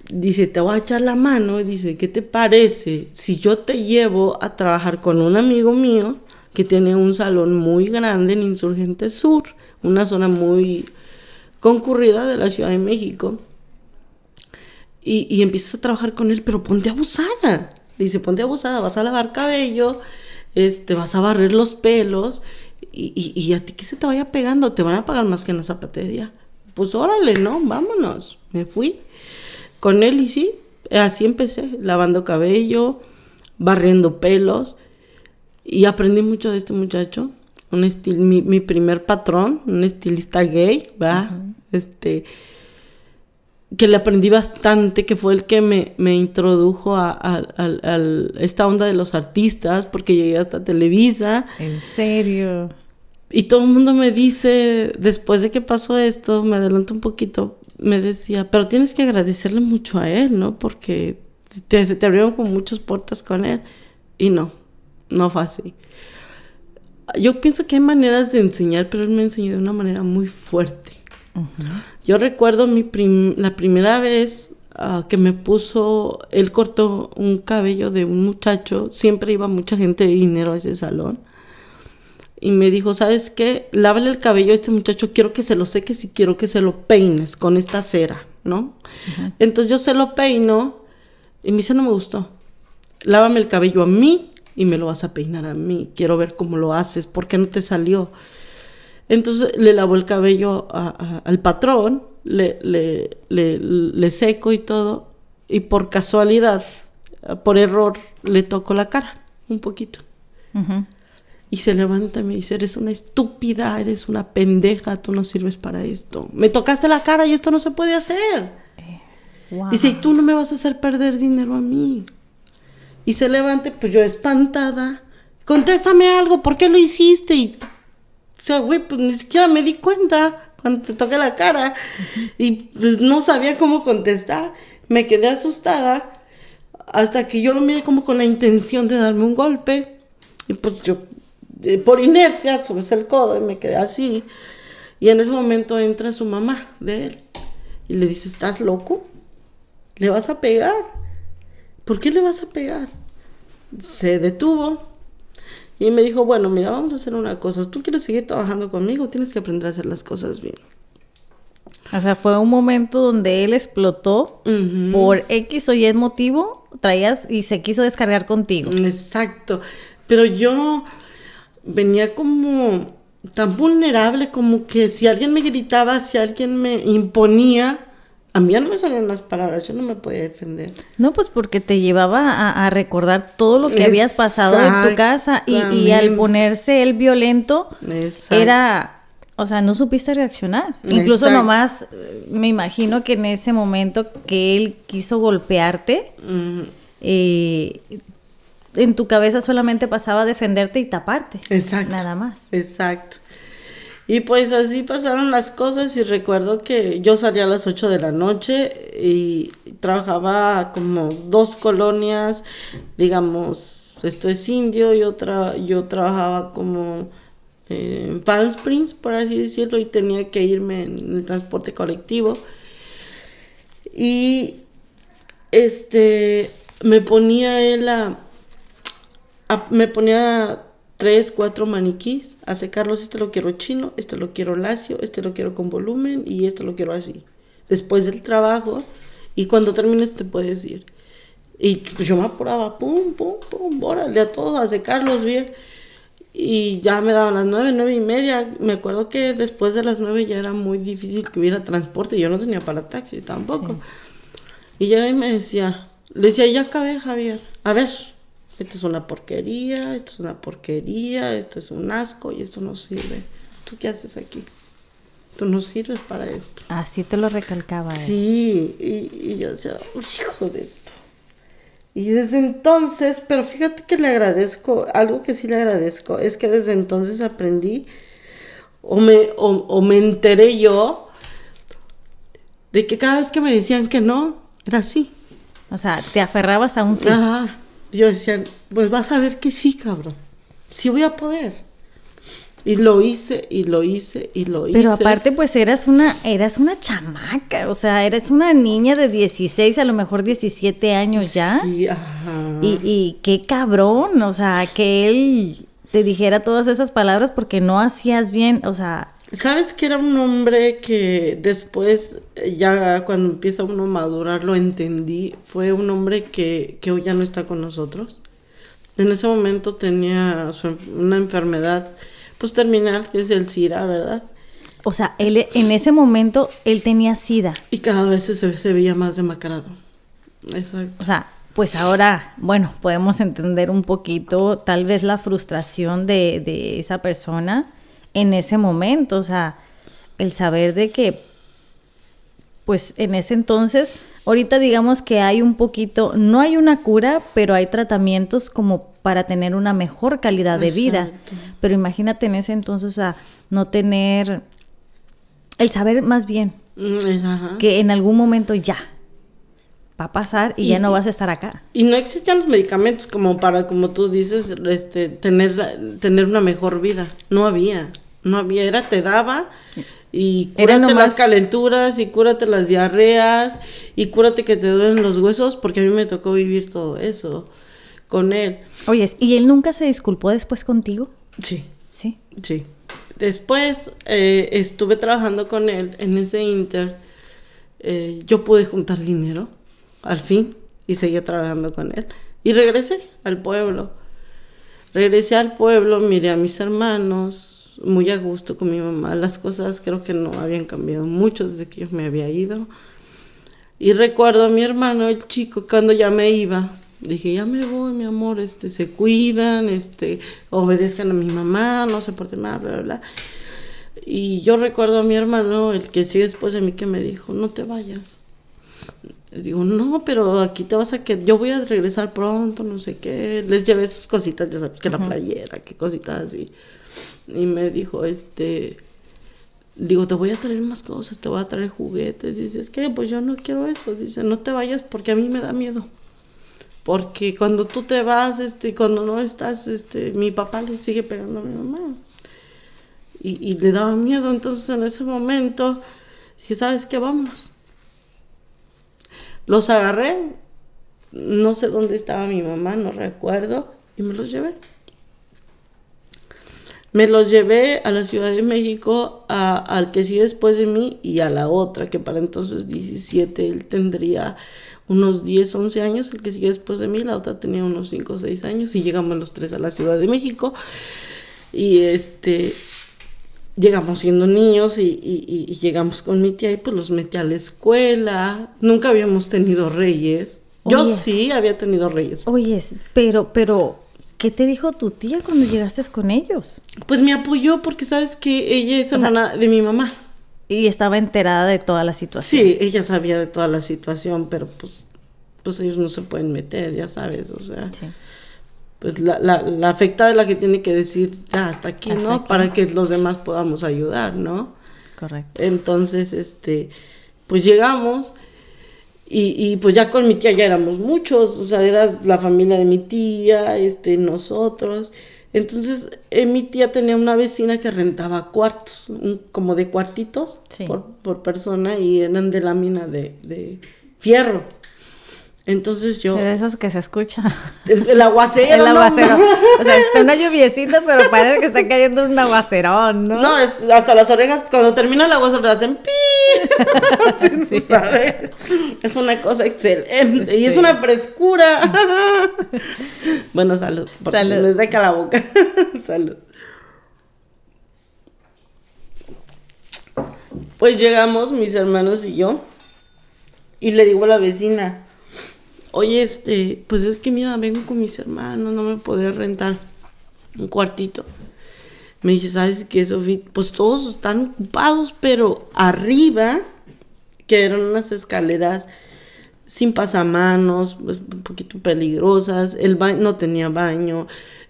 dice, te voy a echar la mano. Y dice, ¿qué te parece si yo te llevo a trabajar con un amigo mío que tiene un salón muy grande en Insurgente Sur, una zona muy concurrida de la Ciudad de México? Y empiezas a trabajar con él, pero ponte abusada. Dice, ponte abusada, vas a lavar cabello, vas a barrer los pelos, y a ti que se te vaya pegando, te van a pagar más que en la zapatería. Pues órale, ¿no? Vámonos. Me fui con él y sí, así empecé, lavando cabello, barriendo pelos. Y aprendí mucho de este muchacho, mi primer patrón, un estilista gay, ¿verdad? Que le aprendí bastante, que fue el que me introdujo a esta onda de los artistas, porque llegué hasta Televisa. ¿En serio? Y todo el mundo me dice, después de que pasó esto, me adelanto un poquito, me decía, pero tienes que agradecerle mucho a él, ¿no? Porque se te abrieron como muchas puertas con él. Y no fue así. Yo pienso que hay maneras de enseñar, pero él me enseñó de una manera muy fuerte. Uh-huh. Yo recuerdo la primera vez que me puso, él cortó un cabello de un muchacho, siempre iba mucha gente de dinero a ese salón, y me dijo, ¿sabes qué? Lávale el cabello a este muchacho, quiero que se lo seques y quiero que se lo peines con esta cera, ¿no? Uh-huh. Entonces yo se lo peino y me dice, no me gustó. Lávame el cabello a mí y me lo vas a peinar a mí. Quiero ver cómo lo haces, ¿por qué no te salió? Entonces le lavó el cabello al patrón, le seco y todo, y por casualidad, por error, le tocó la cara un poquito. Uh-huh. Y se levanta y me dice, eres una estúpida, eres una pendeja, tú no sirves para esto. Me tocaste la cara y esto no se puede hacer. Wow. Dice, y tú no me vas a hacer perder dinero a mí. Y se levanta, pues yo espantada, contéstame algo, ¿por qué lo hiciste? Y, o sea, güey, pues ni siquiera me di cuenta cuando te toqué la cara. Uh-huh. Y pues, no sabía cómo contestar. Me quedé asustada hasta que yo lo miré como con la intención de darme un golpe. Y pues yo, por inercia, subes el codo y me quedé así. Y en ese momento entra su mamá de él y le dice, ¿estás loco? ¿Le vas a pegar? ¿Por qué le vas a pegar? Se detuvo y me dijo, bueno, mira, vamos a hacer una cosa. ¿Tú quieres seguir trabajando conmigo? Tienes que aprender a hacer las cosas bien. O sea, fue un momento donde él explotó. Uh-huh. Por X o Y motivo, traías y se quiso descargar contigo. Exacto. Pero yo venía como tan vulnerable, como que si alguien me gritaba, si alguien me imponía, a mí ya no me salían las palabras, yo no me podía defender. No, pues porque te llevaba a recordar todo lo que habías pasado en tu casa y al ponerse él violento, era, o sea, no supiste reaccionar. Incluso nomás, me imagino que en ese momento que él quiso golpearte, en tu cabeza solamente pasaba a defenderte y taparte. Exacto. Nada más. Exacto. Y pues así pasaron las cosas y recuerdo que yo salía a las 8 de la noche y trabajaba como 2 colonias, digamos, esto es Indio y yo trabajaba como en Palm Springs, por así decirlo, y tenía que irme en el transporte colectivo. Y me ponía él me ponía 3, 4 maniquís a secarlos. Este lo quiero chino, este lo quiero lacio, este lo quiero con volumen y este lo quiero así. Después del trabajo, y cuando termines te puedes ir. Y pues yo me apuraba, pum, pum, pum, órale a todos a secarlos bien. Y ya me daban las 9:30. Me acuerdo que después de las 9 ya era muy difícil que hubiera transporte. Yo no tenía para taxi tampoco. Sí. Y llegaba y le decía, ya acabé, Javier. A ver, esto es una porquería, esto es un asco y esto no sirve. ¿Tú qué haces aquí? Tú no sirves para esto. Así te lo recalcaba. Sí, y yo decía, hijo de esto. Y desde entonces, pero fíjate que le agradezco, algo que sí le agradezco, es que desde entonces aprendí, o me enteré yo, de que cada vez que me decían que no, era sí. O sea, te aferrabas a un sí. Ajá. Yo decía, pues vas a ver que sí, cabrón. Sí voy a poder. Y lo hice. Pero aparte, pues eras una chamaca. O sea, eres una niña de 16, a lo mejor 17 años ya. Sí, ajá. Y qué cabrón. O sea, que él te dijera todas esas palabras porque no hacías bien. O sea... ¿Sabes que era un hombre que después, ya cuando empieza uno a madurar, lo entendí? Fue un hombre que hoy ya no está con nosotros. En ese momento tenía una enfermedad, pues terminal, que es el SIDA, ¿verdad? O sea, él en ese momento, él tenía SIDA. Y cada vez se veía más demacrado. Exacto. O sea, pues ahora, bueno, podemos entender un poquito tal vez la frustración de esa persona en ese momento, o sea, el saber de que, pues en ese entonces, ahorita digamos que hay un poquito, no hay una cura, pero hay tratamientos como para tener una mejor calidad de vida. Pero imagínate en ese entonces, o sea, no tener, el saber más bien que en algún momento ya va a pasar y ya no vas a estar acá. Y no existían los medicamentos como para, como tú dices, tener una mejor vida. No había, te daba y cúrate las calenturas y cúrate las diarreas y cúrate que te duelen los huesos, porque a mí me tocó vivir todo eso con él. Oye, ¿y él nunca se disculpó después contigo? Sí. ¿Sí? Sí. Después estuve trabajando con él en ese inter. Yo pude juntar dinero, al fin, y seguía trabajando con él. Y regresé al pueblo. Miré a mis hermanos, muy a gusto con mi mamá. Las cosas creo que no habían cambiado mucho desde que yo me había ido. Y recuerdo a mi hermano, el chico, cuando ya me iba, dije, ya me voy, mi amor, se cuidan, obedezcan a mi mamá, no se porten mal, bla, bla, bla. Y yo recuerdo a mi hermano, el que sigue después de mí, que me dijo, no te vayas. Le digo, no, pero aquí te vas a quedar, yo voy a regresar pronto, no sé qué. Les llevé sus cositas, ya sabes, que la playera, qué cositas así. Y me dijo, digo, te voy a traer más cosas, te voy a traer juguetes. Dice, es que pues yo no quiero eso. Dice, no te vayas porque a mí me da miedo. Porque cuando tú te vas, cuando no estás, mi papá le sigue pegando a mi mamá. Y le daba miedo. Entonces en ese momento dije, ¿sabes qué? Vámonos. Los agarré, no sé dónde estaba mi mamá, no recuerdo, y me los llevé. Me los llevé a la Ciudad de México, al que sigue después de mí, y a la otra, que para entonces 17, él tendría unos 10, 11 años, el que sigue después de mí, la otra tenía unos 5 o 6 años, y llegamos los tres a la Ciudad de México, y llegamos siendo niños y llegamos con mi tía y pues los metí a la escuela. Nunca habíamos tenido reyes. Oye, yo sí había tenido reyes. Oye, pero, ¿qué te dijo tu tía cuando llegaste con ellos? Pues me apoyó porque sabes que ella es hermana de mi mamá. Y estaba enterada de toda la situación. Sí, ella sabía de toda la situación, pero pues ellos no se pueden meter, ya sabes, o sea. Sí. Pues la afectada es la que tiene que decir, ya, hasta aquí, ¿no? Aquí. Para que los demás podamos ayudar, ¿no? Correcto. Entonces, pues llegamos y pues ya con mi tía ya éramos muchos, o sea, era la familia de mi tía, nosotros. Entonces, mi tía tenía una vecina que rentaba cuartos, como de cuartitos, sí, por persona, y eran de lámina de fierro. Entonces yo... De esas que se escucha. El aguacero, el aguacero. ¿No? O sea, está una lluviecita, pero parece que está cayendo un aguacerón, ¿no? No, hasta las orejas, cuando termina el aguacero, hacen pi. Sí. ¿Sabes? Es una cosa excelente. Sí. Y es una frescura. Bueno, salud. Porque salud. Se me seca la boca. Salud. Pues llegamos, mis hermanos y yo. Y le digo a la vecina... Oye, pues es que mira, vengo con mis hermanos, no me podría rentar un cuartito. Me dice, ¿sabes qué, Sofía? Pues todos están ocupados, pero arriba, que eran unas escaleras sin pasamanos, pues, un poquito peligrosas, el baño no tenía baño,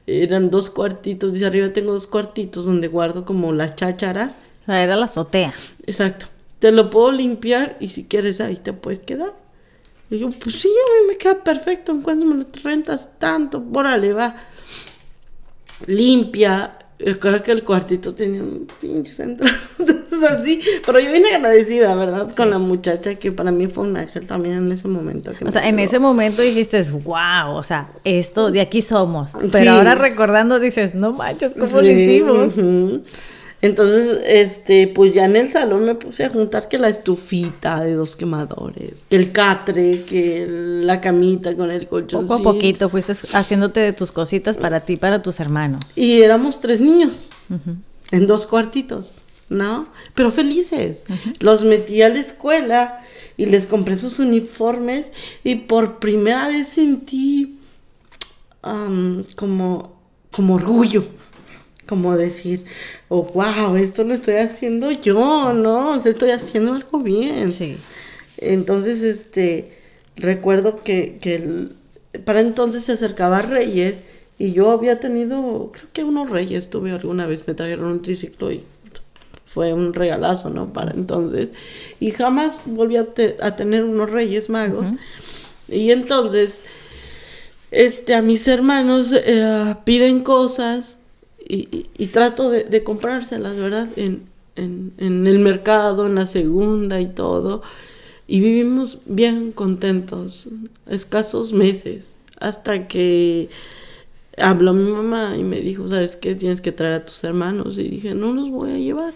eran 2 cuartitos, dice, arriba tengo 2 cuartitos donde guardo como las chácharas. O sea, era la azotea. Exacto. Te lo puedo limpiar y si quieres ahí te puedes quedar. Y yo, pues sí, a mí me queda perfecto. ¿En cuánto me lo rentas? Tanto, órale, va. Limpia. Creo que el cuartito tenía un pinche centro. Entonces así. Pero yo vine agradecida, ¿verdad? Sí. Con la muchacha, que para mí fue un ángel también en ese momento. O sea, en ese momento dijiste, wow, o sea, esto, de aquí somos. Pero sí, ahora recordando dices, no manches, ¿cómo lo hicimos? Entonces, pues ya en el salón me puse a juntar que la estufita de 2 quemadores, que el catre, que la camita con el colchoncito. Poco a poquito fuiste haciéndote de tus cositas para ti, para tus hermanos. Y éramos 3 niños, en 2 cuartitos, ¿no? Pero felices. Los metí a la escuela y les compré sus uniformes y por primera vez sentí como orgullo, como decir, oh, wow, esto lo estoy haciendo yo, ¿no? O sea, estoy haciendo algo bien. Sí. Entonces, recuerdo que para entonces se acercaba Reyes y yo había tenido, creo que unos Reyes tuve alguna vez, me trajeron un triciclo y fue un regalazo, ¿no? Para entonces. Y jamás volví a tener unos Reyes Magos. Y entonces, a mis hermanos piden cosas y trato de comprárselas, ¿verdad? En el mercado, en la segunda y todo. Y vivimos bien contentos, escasos meses, hasta que habló mi mamá y me dijo, ¿sabes qué? Tienes que traer a tus hermanos. Y dije, no los voy a llevar.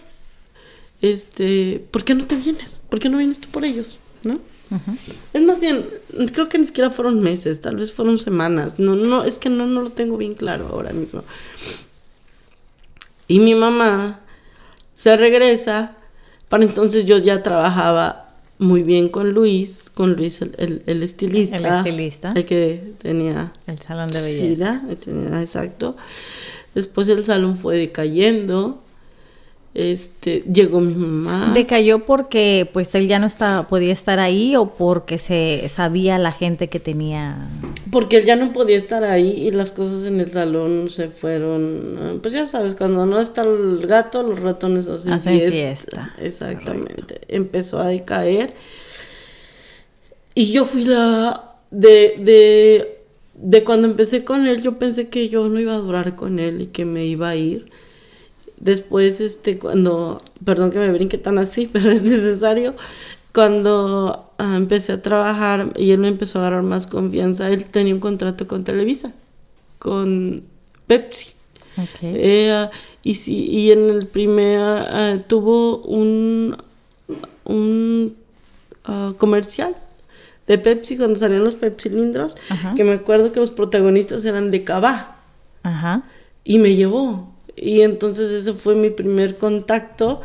¿Por qué no te vienes? ¿Por qué no vienes tú por ellos? ¿No? Uh-huh. Es más bien, creo que ni siquiera fueron meses, tal vez fueron semanas. No, es que no lo tengo bien claro ahora mismo. Y mi mamá se regresa. Para entonces yo ya trabajaba muy bien con Luis el estilista. El estilista. El que tenía el salón de belleza. Exacto. Después el salón fue decayendo. Llegó mi mamá. ¿Decayó porque pues él ya no podía estar ahí o porque se sabía la gente que tenía? Porque él ya no podía estar ahí y las cosas en el salón se fueron, pues ya sabes, cuando no está el gato, los ratones hacen fiesta. Exactamente. Correcto. Empezó a decaer y yo fui de cuando empecé con él, yo pensé que yo no iba a durar con él y que me iba a ir. Después, perdón que me brinque tan así, pero es necesario, cuando empecé a trabajar y él me empezó a agarrar más confianza, él tenía un contrato con Televisa, con Pepsi. Okay. Y en el primer tuvo un comercial de Pepsi cuando salían los pepsilindros, uh-huh, que me acuerdo que los protagonistas eran de Cabá. Uh-huh. Y me llevó. Y entonces ese fue mi primer contacto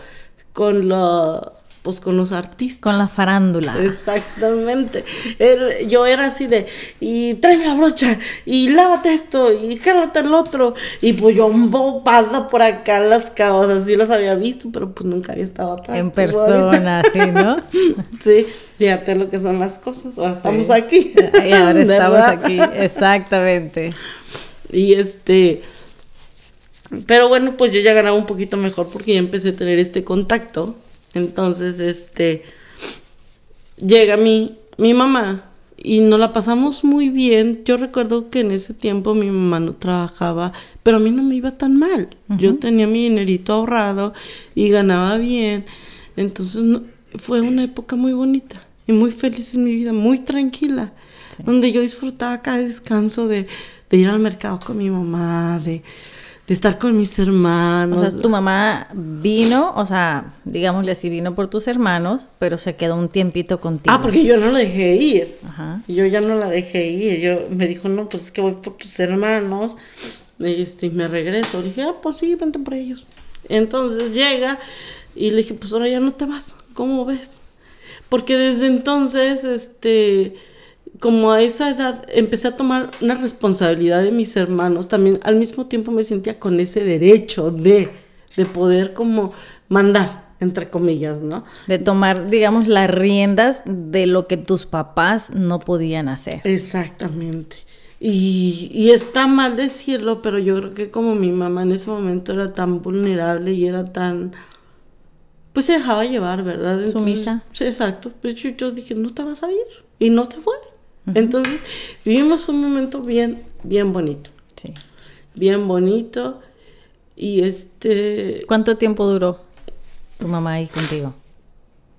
con los artistas. Con la farándula. Exactamente. Yo era así de, y tráeme la brocha, y lávate esto, y jálate el otro. Y pues yo embopada por acá las cabezas, sí las había visto, pero pues nunca había estado atrás. En persona, sí, ¿no? Sí, fíjate lo que son las cosas. Ahora estamos aquí. Y ahora estamos aquí, exactamente. Y pero bueno, pues yo ya ganaba un poquito mejor porque ya empecé a tener este contacto. Entonces, llega mi mamá y nos la pasamos muy bien. Yo recuerdo que en ese tiempo mi mamá no trabajaba, pero a mí no me iba tan mal. Uh-huh. Yo tenía mi dinerito ahorrado y ganaba bien. Entonces, fue una época muy bonita y muy feliz en mi vida, muy tranquila. Sí. Donde yo disfrutaba cada descanso de ir al mercado con mi mamá, de estar con mis hermanos. O sea, tu mamá vino, o sea, digámosle así, vino por tus hermanos, pero se quedó un tiempito contigo. Porque yo no la dejé ir. Ajá. Yo ya no la dejé ir. Me dijo, no, pues es que voy por tus hermanos, y me regreso. Le dije, pues sí, vente por ellos. Entonces llega y le dije, pues ahora ya no te vas, ¿cómo ves? Porque desde entonces, como a esa edad empecé a tomar una responsabilidad de mis hermanos, también al mismo tiempo me sentía con ese derecho de poder como mandar, entre comillas, ¿no? De tomar, digamos, las riendas de lo que tus papás no podían hacer. Exactamente. Y está mal decirlo, pero yo creo que como mi mamá en ese momento era tan vulnerable y era tan, pues se dejaba llevar, ¿verdad? Entonces, sumisa. Sí, exacto. Pues yo dije, no te vas a ir, y no te fue. Entonces, vivimos un momento bien, bien bonito. Sí. Bien bonito. Y ¿Cuánto tiempo duró tu mamá ahí contigo?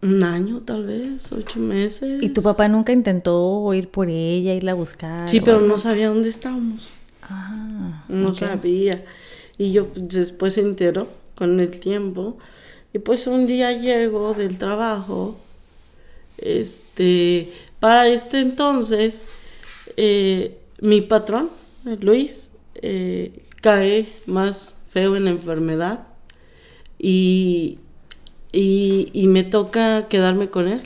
1 año, tal vez, 8 meses. ¿Y tu papá nunca intentó ir por ella, irla a buscar? Sí, pero no sabía dónde estábamos. No okay. sabía. Y yo después se enteró con el tiempo. Y pues un día llego del trabajo, para entonces, mi patrón, Luis, cae más feo en la enfermedad y me toca quedarme con él.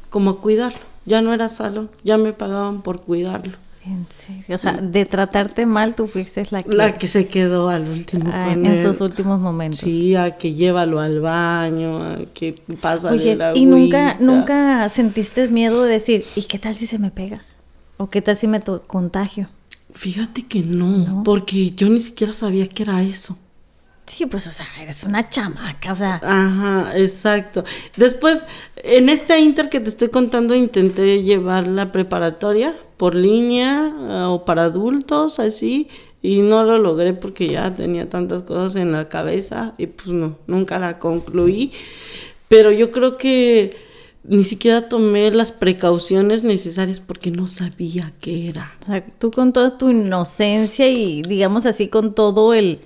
como a cuidarlo. Ya no era salón, ya me pagaban por cuidarlo. En serio, o sea, de tratarte mal, tú fuiste La que se quedó al último con en él. sus últimos momentos. Sí, a que llévalo al baño, a que pasa Oye, de la ¿y agüita. nunca sentiste miedo de decir, ¿y qué tal si se me pega? ¿O qué tal si me contagio? Fíjate que no, ¿No? porque yo ni siquiera sabía que era eso. Sí, pues, o sea, eres una chamaca, o sea, Ajá, exacto. Después, en este inter que te estoy contando, intenté llevar la preparatoria por línea o para adultos, así, y no lo logré porque ya tenía tantas cosas en la cabeza y pues no, nunca la concluí. Pero yo creo que ni siquiera tomé las precauciones necesarias porque no sabía qué era. o sea, tú con toda tu inocencia y, digamos así, con todo el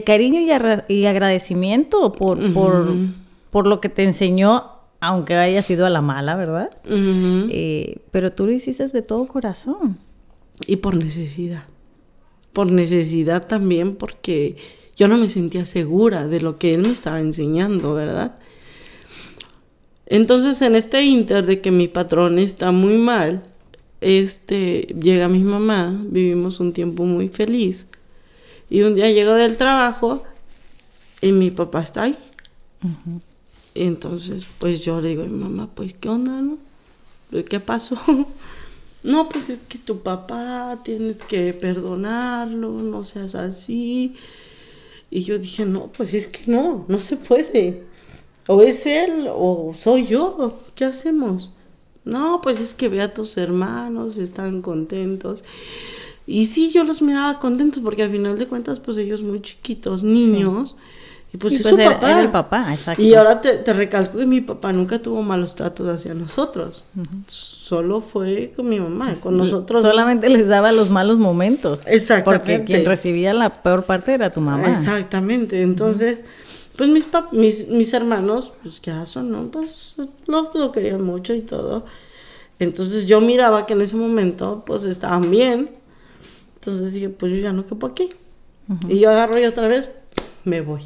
cariño y agradecimiento por lo que te enseñó, aunque haya sido a la mala, ¿verdad? Ujú. Pero tú lo hiciste de todo corazón. Y por necesidad. Por necesidad también porque yo no me sentía segura de lo que él me estaba enseñando, ¿verdad? Entonces, en este inter de que mi patrón está muy mal, llega mi mamá, vivimos un tiempo muy feliz. Y un día llego del trabajo y mi papá está ahí. Ujú. Entonces, pues yo le digo a mi mamá, pues, ¿qué onda, no? ¿Qué pasó? No, pues es que tu papá, tienes que perdonarlo, no seas así. Y yo dije, no, pues es que no se puede. O es él o soy yo, ¿qué hacemos? No, pues es que ve a tus hermanos, están contentos. Y sí, yo los miraba contentos porque al final de cuentas, pues ellos muy chiquitos, niños. Y pues Y es pues su papá. era el papá, exacto. Y ahora te recalco que mi papá nunca tuvo malos tratos hacia nosotros. Solo fue con mi mamá, con nosotros. Solamente les daba los malos momentos. Exactamente. Porque quien recibía la peor parte era tu mamá. Exactamente. Entonces, pues mis hermanos, pues que ahora son, ¿no? Pues lo querían mucho y todo. Entonces yo miraba que en ese momento, pues estaban bien. Entonces dije, pues yo ya no quepo aquí. Y yo agarro y otra vez me voy.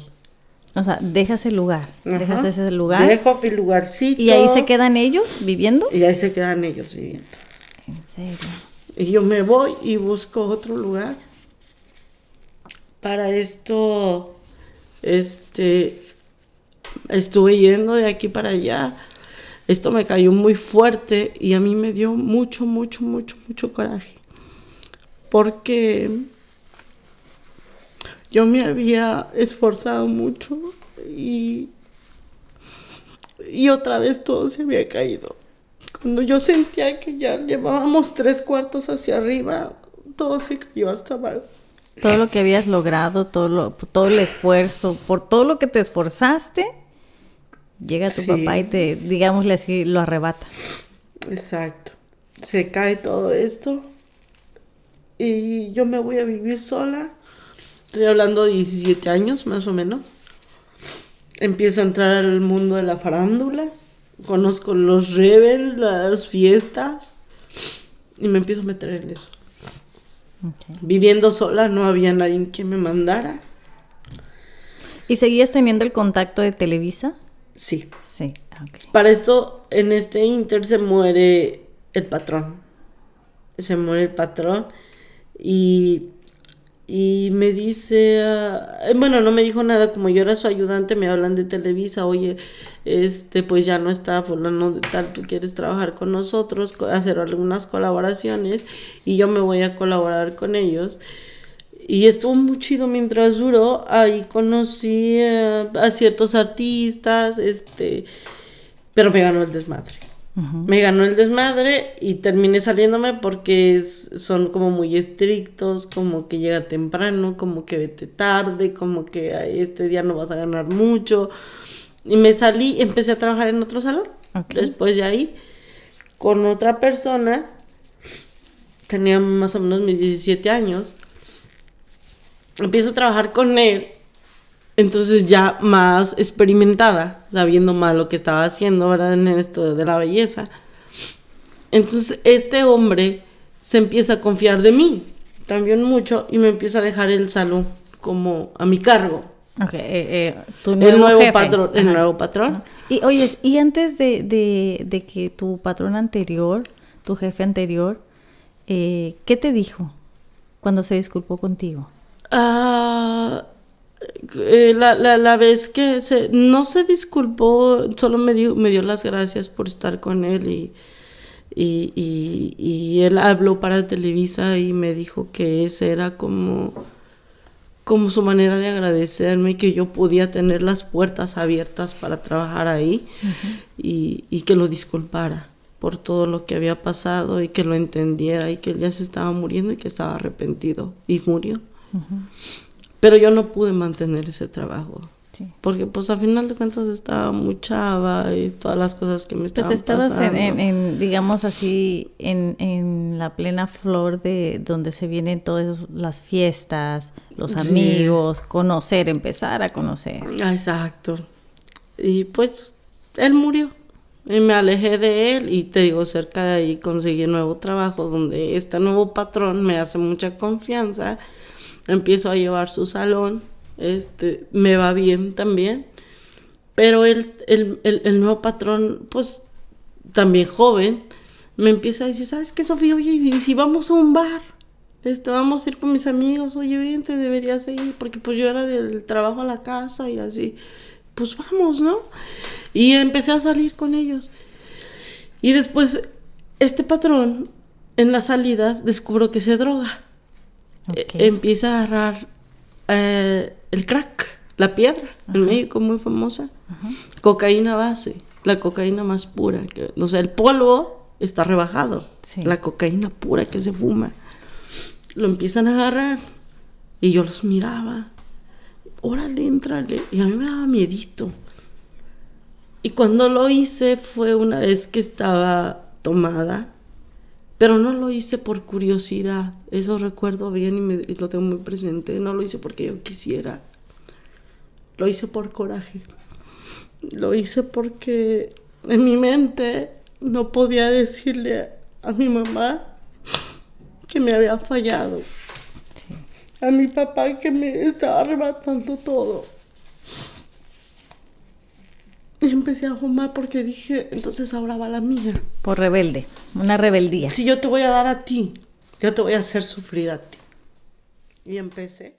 O sea, dejas el lugar. Ajá. Dejas ese lugar. Dejo mi lugarcito. ¿Y ahí se quedan ellos viviendo? Y ahí se quedan ellos viviendo. En serio. Y yo me voy y busco otro lugar. Para esto, estuve yendo de aquí para allá. Esto me cayó muy fuerte y a mí me dio mucho coraje. Porque yo me había esforzado mucho y otra vez todo se había caído. Cuando yo sentía que ya llevábamos 3/4 hacia arriba, todo se cayó hasta abajo. Todo lo que habías logrado, todo el esfuerzo, por todo lo que te esforzaste, llega tu Sí. papá y te, digámosle así, lo arrebata. Exacto. Se cae todo esto y yo me voy a vivir sola. Estoy hablando de 17 años más o menos. Empiezo a entrar al mundo de la farándula. Conozco los rebels, las fiestas y me empiezo a meter en eso. Okay. Viviendo sola, no había nadie que me mandara. ¿Y seguías teniendo el contacto de Televisa? Sí. Sí, ok. Para esto, en este inter se muere el patrón. Se muere el patrón y me dice, bueno, no me dijo nada, como yo era su ayudante, me hablan de Televisa, oye, pues ya no está fulano de tal, tú quieres trabajar con nosotros, hacer algunas colaboraciones y yo me voy a colaborar con ellos. Y estuvo muy chido mientras duró. Ahí conocí a ciertos artistas, pero me ganó el desmadre. Uh-huh. Me ganó el desmadre y terminé saliéndome porque son como muy estrictos, como que llega temprano, como que vete tarde, como que ay, este día no vas a ganar mucho. Y me salí y empecé a trabajar en otro salón. Okay. Después de ahí, con otra persona, tenía más o menos mis 17 años. Empiezo a trabajar con él, entonces ya más experimentada, sabiendo más lo que estaba haciendo, ¿verdad? En esto de la belleza. Entonces este hombre se empieza a confiar de mí también mucho y me empieza a dejar el salón como a mi cargo. Ok, tu nuevo jefe. Patrón, el nuevo patrón. Y oye, y antes de que tu patrón anterior, tu jefe anterior, ¿qué te dijo cuando se disculpó contigo? La vez que no se disculpó, solo me dio las gracias por estar con él y él habló para Televisa y me dijo que ese era como su manera de agradecerme, que yo podía tener las puertas abiertas para trabajar ahí. Uh-huh. y que lo disculpara por todo lo que había pasado y que lo entendiera y que él ya se estaba muriendo y que estaba arrepentido y murió. Uh-huh. Pero yo no pude mantener ese trabajo. Sí. Porque pues al final de cuentas estaba muy chava y todas las cosas que me estaban pasando. Pues estabas digamos así, en la plena flor de donde se vienen todas las fiestas, los amigos, empezar a conocer. Exacto. Y pues él murió. Y me alejé de él y te digo, cerca de ahí conseguí un nuevo trabajo donde este nuevo patrón me hace mucha confianza. Empiezo a llevar su salón. Me va bien también, pero el nuevo patrón, pues, también joven, me empieza a decir, ¿sabes qué, Sofía? Oye, ¿y si vamos a un bar? Vamos a ir con mis amigos, oye, vente, deberías ir, porque pues yo era del trabajo a la casa y así, pues vamos, ¿no? Y empecé a salir con ellos. Y después, este patrón, en las salidas, descubro que se droga. Okay. Empieza a agarrar el crack, la piedra, uh-huh. En México muy famosa, uh-huh. Cocaína base, la cocaína más pura, o sea, el polvo está rebajado, sí. La cocaína pura que se fuma, lo empiezan a agarrar y yo los miraba, órale, entrale, y a mí me daba miedito. Y cuando lo hice fue una vez que estaba tomada, pero no lo hice por curiosidad, eso recuerdo bien y lo tengo muy presente. No lo hice porque yo quisiera, lo hice por coraje. Lo hice porque en mi mente no podía decirle a mi mamá que me había fallado. Sí. A mi papá que me estaba arrebatando todo. Y empecé a fumar porque dije, entonces ahora va la mía. Por rebelde, una rebeldía. Si yo te voy a dar a ti, yo te voy a hacer sufrir a ti. Y empecé.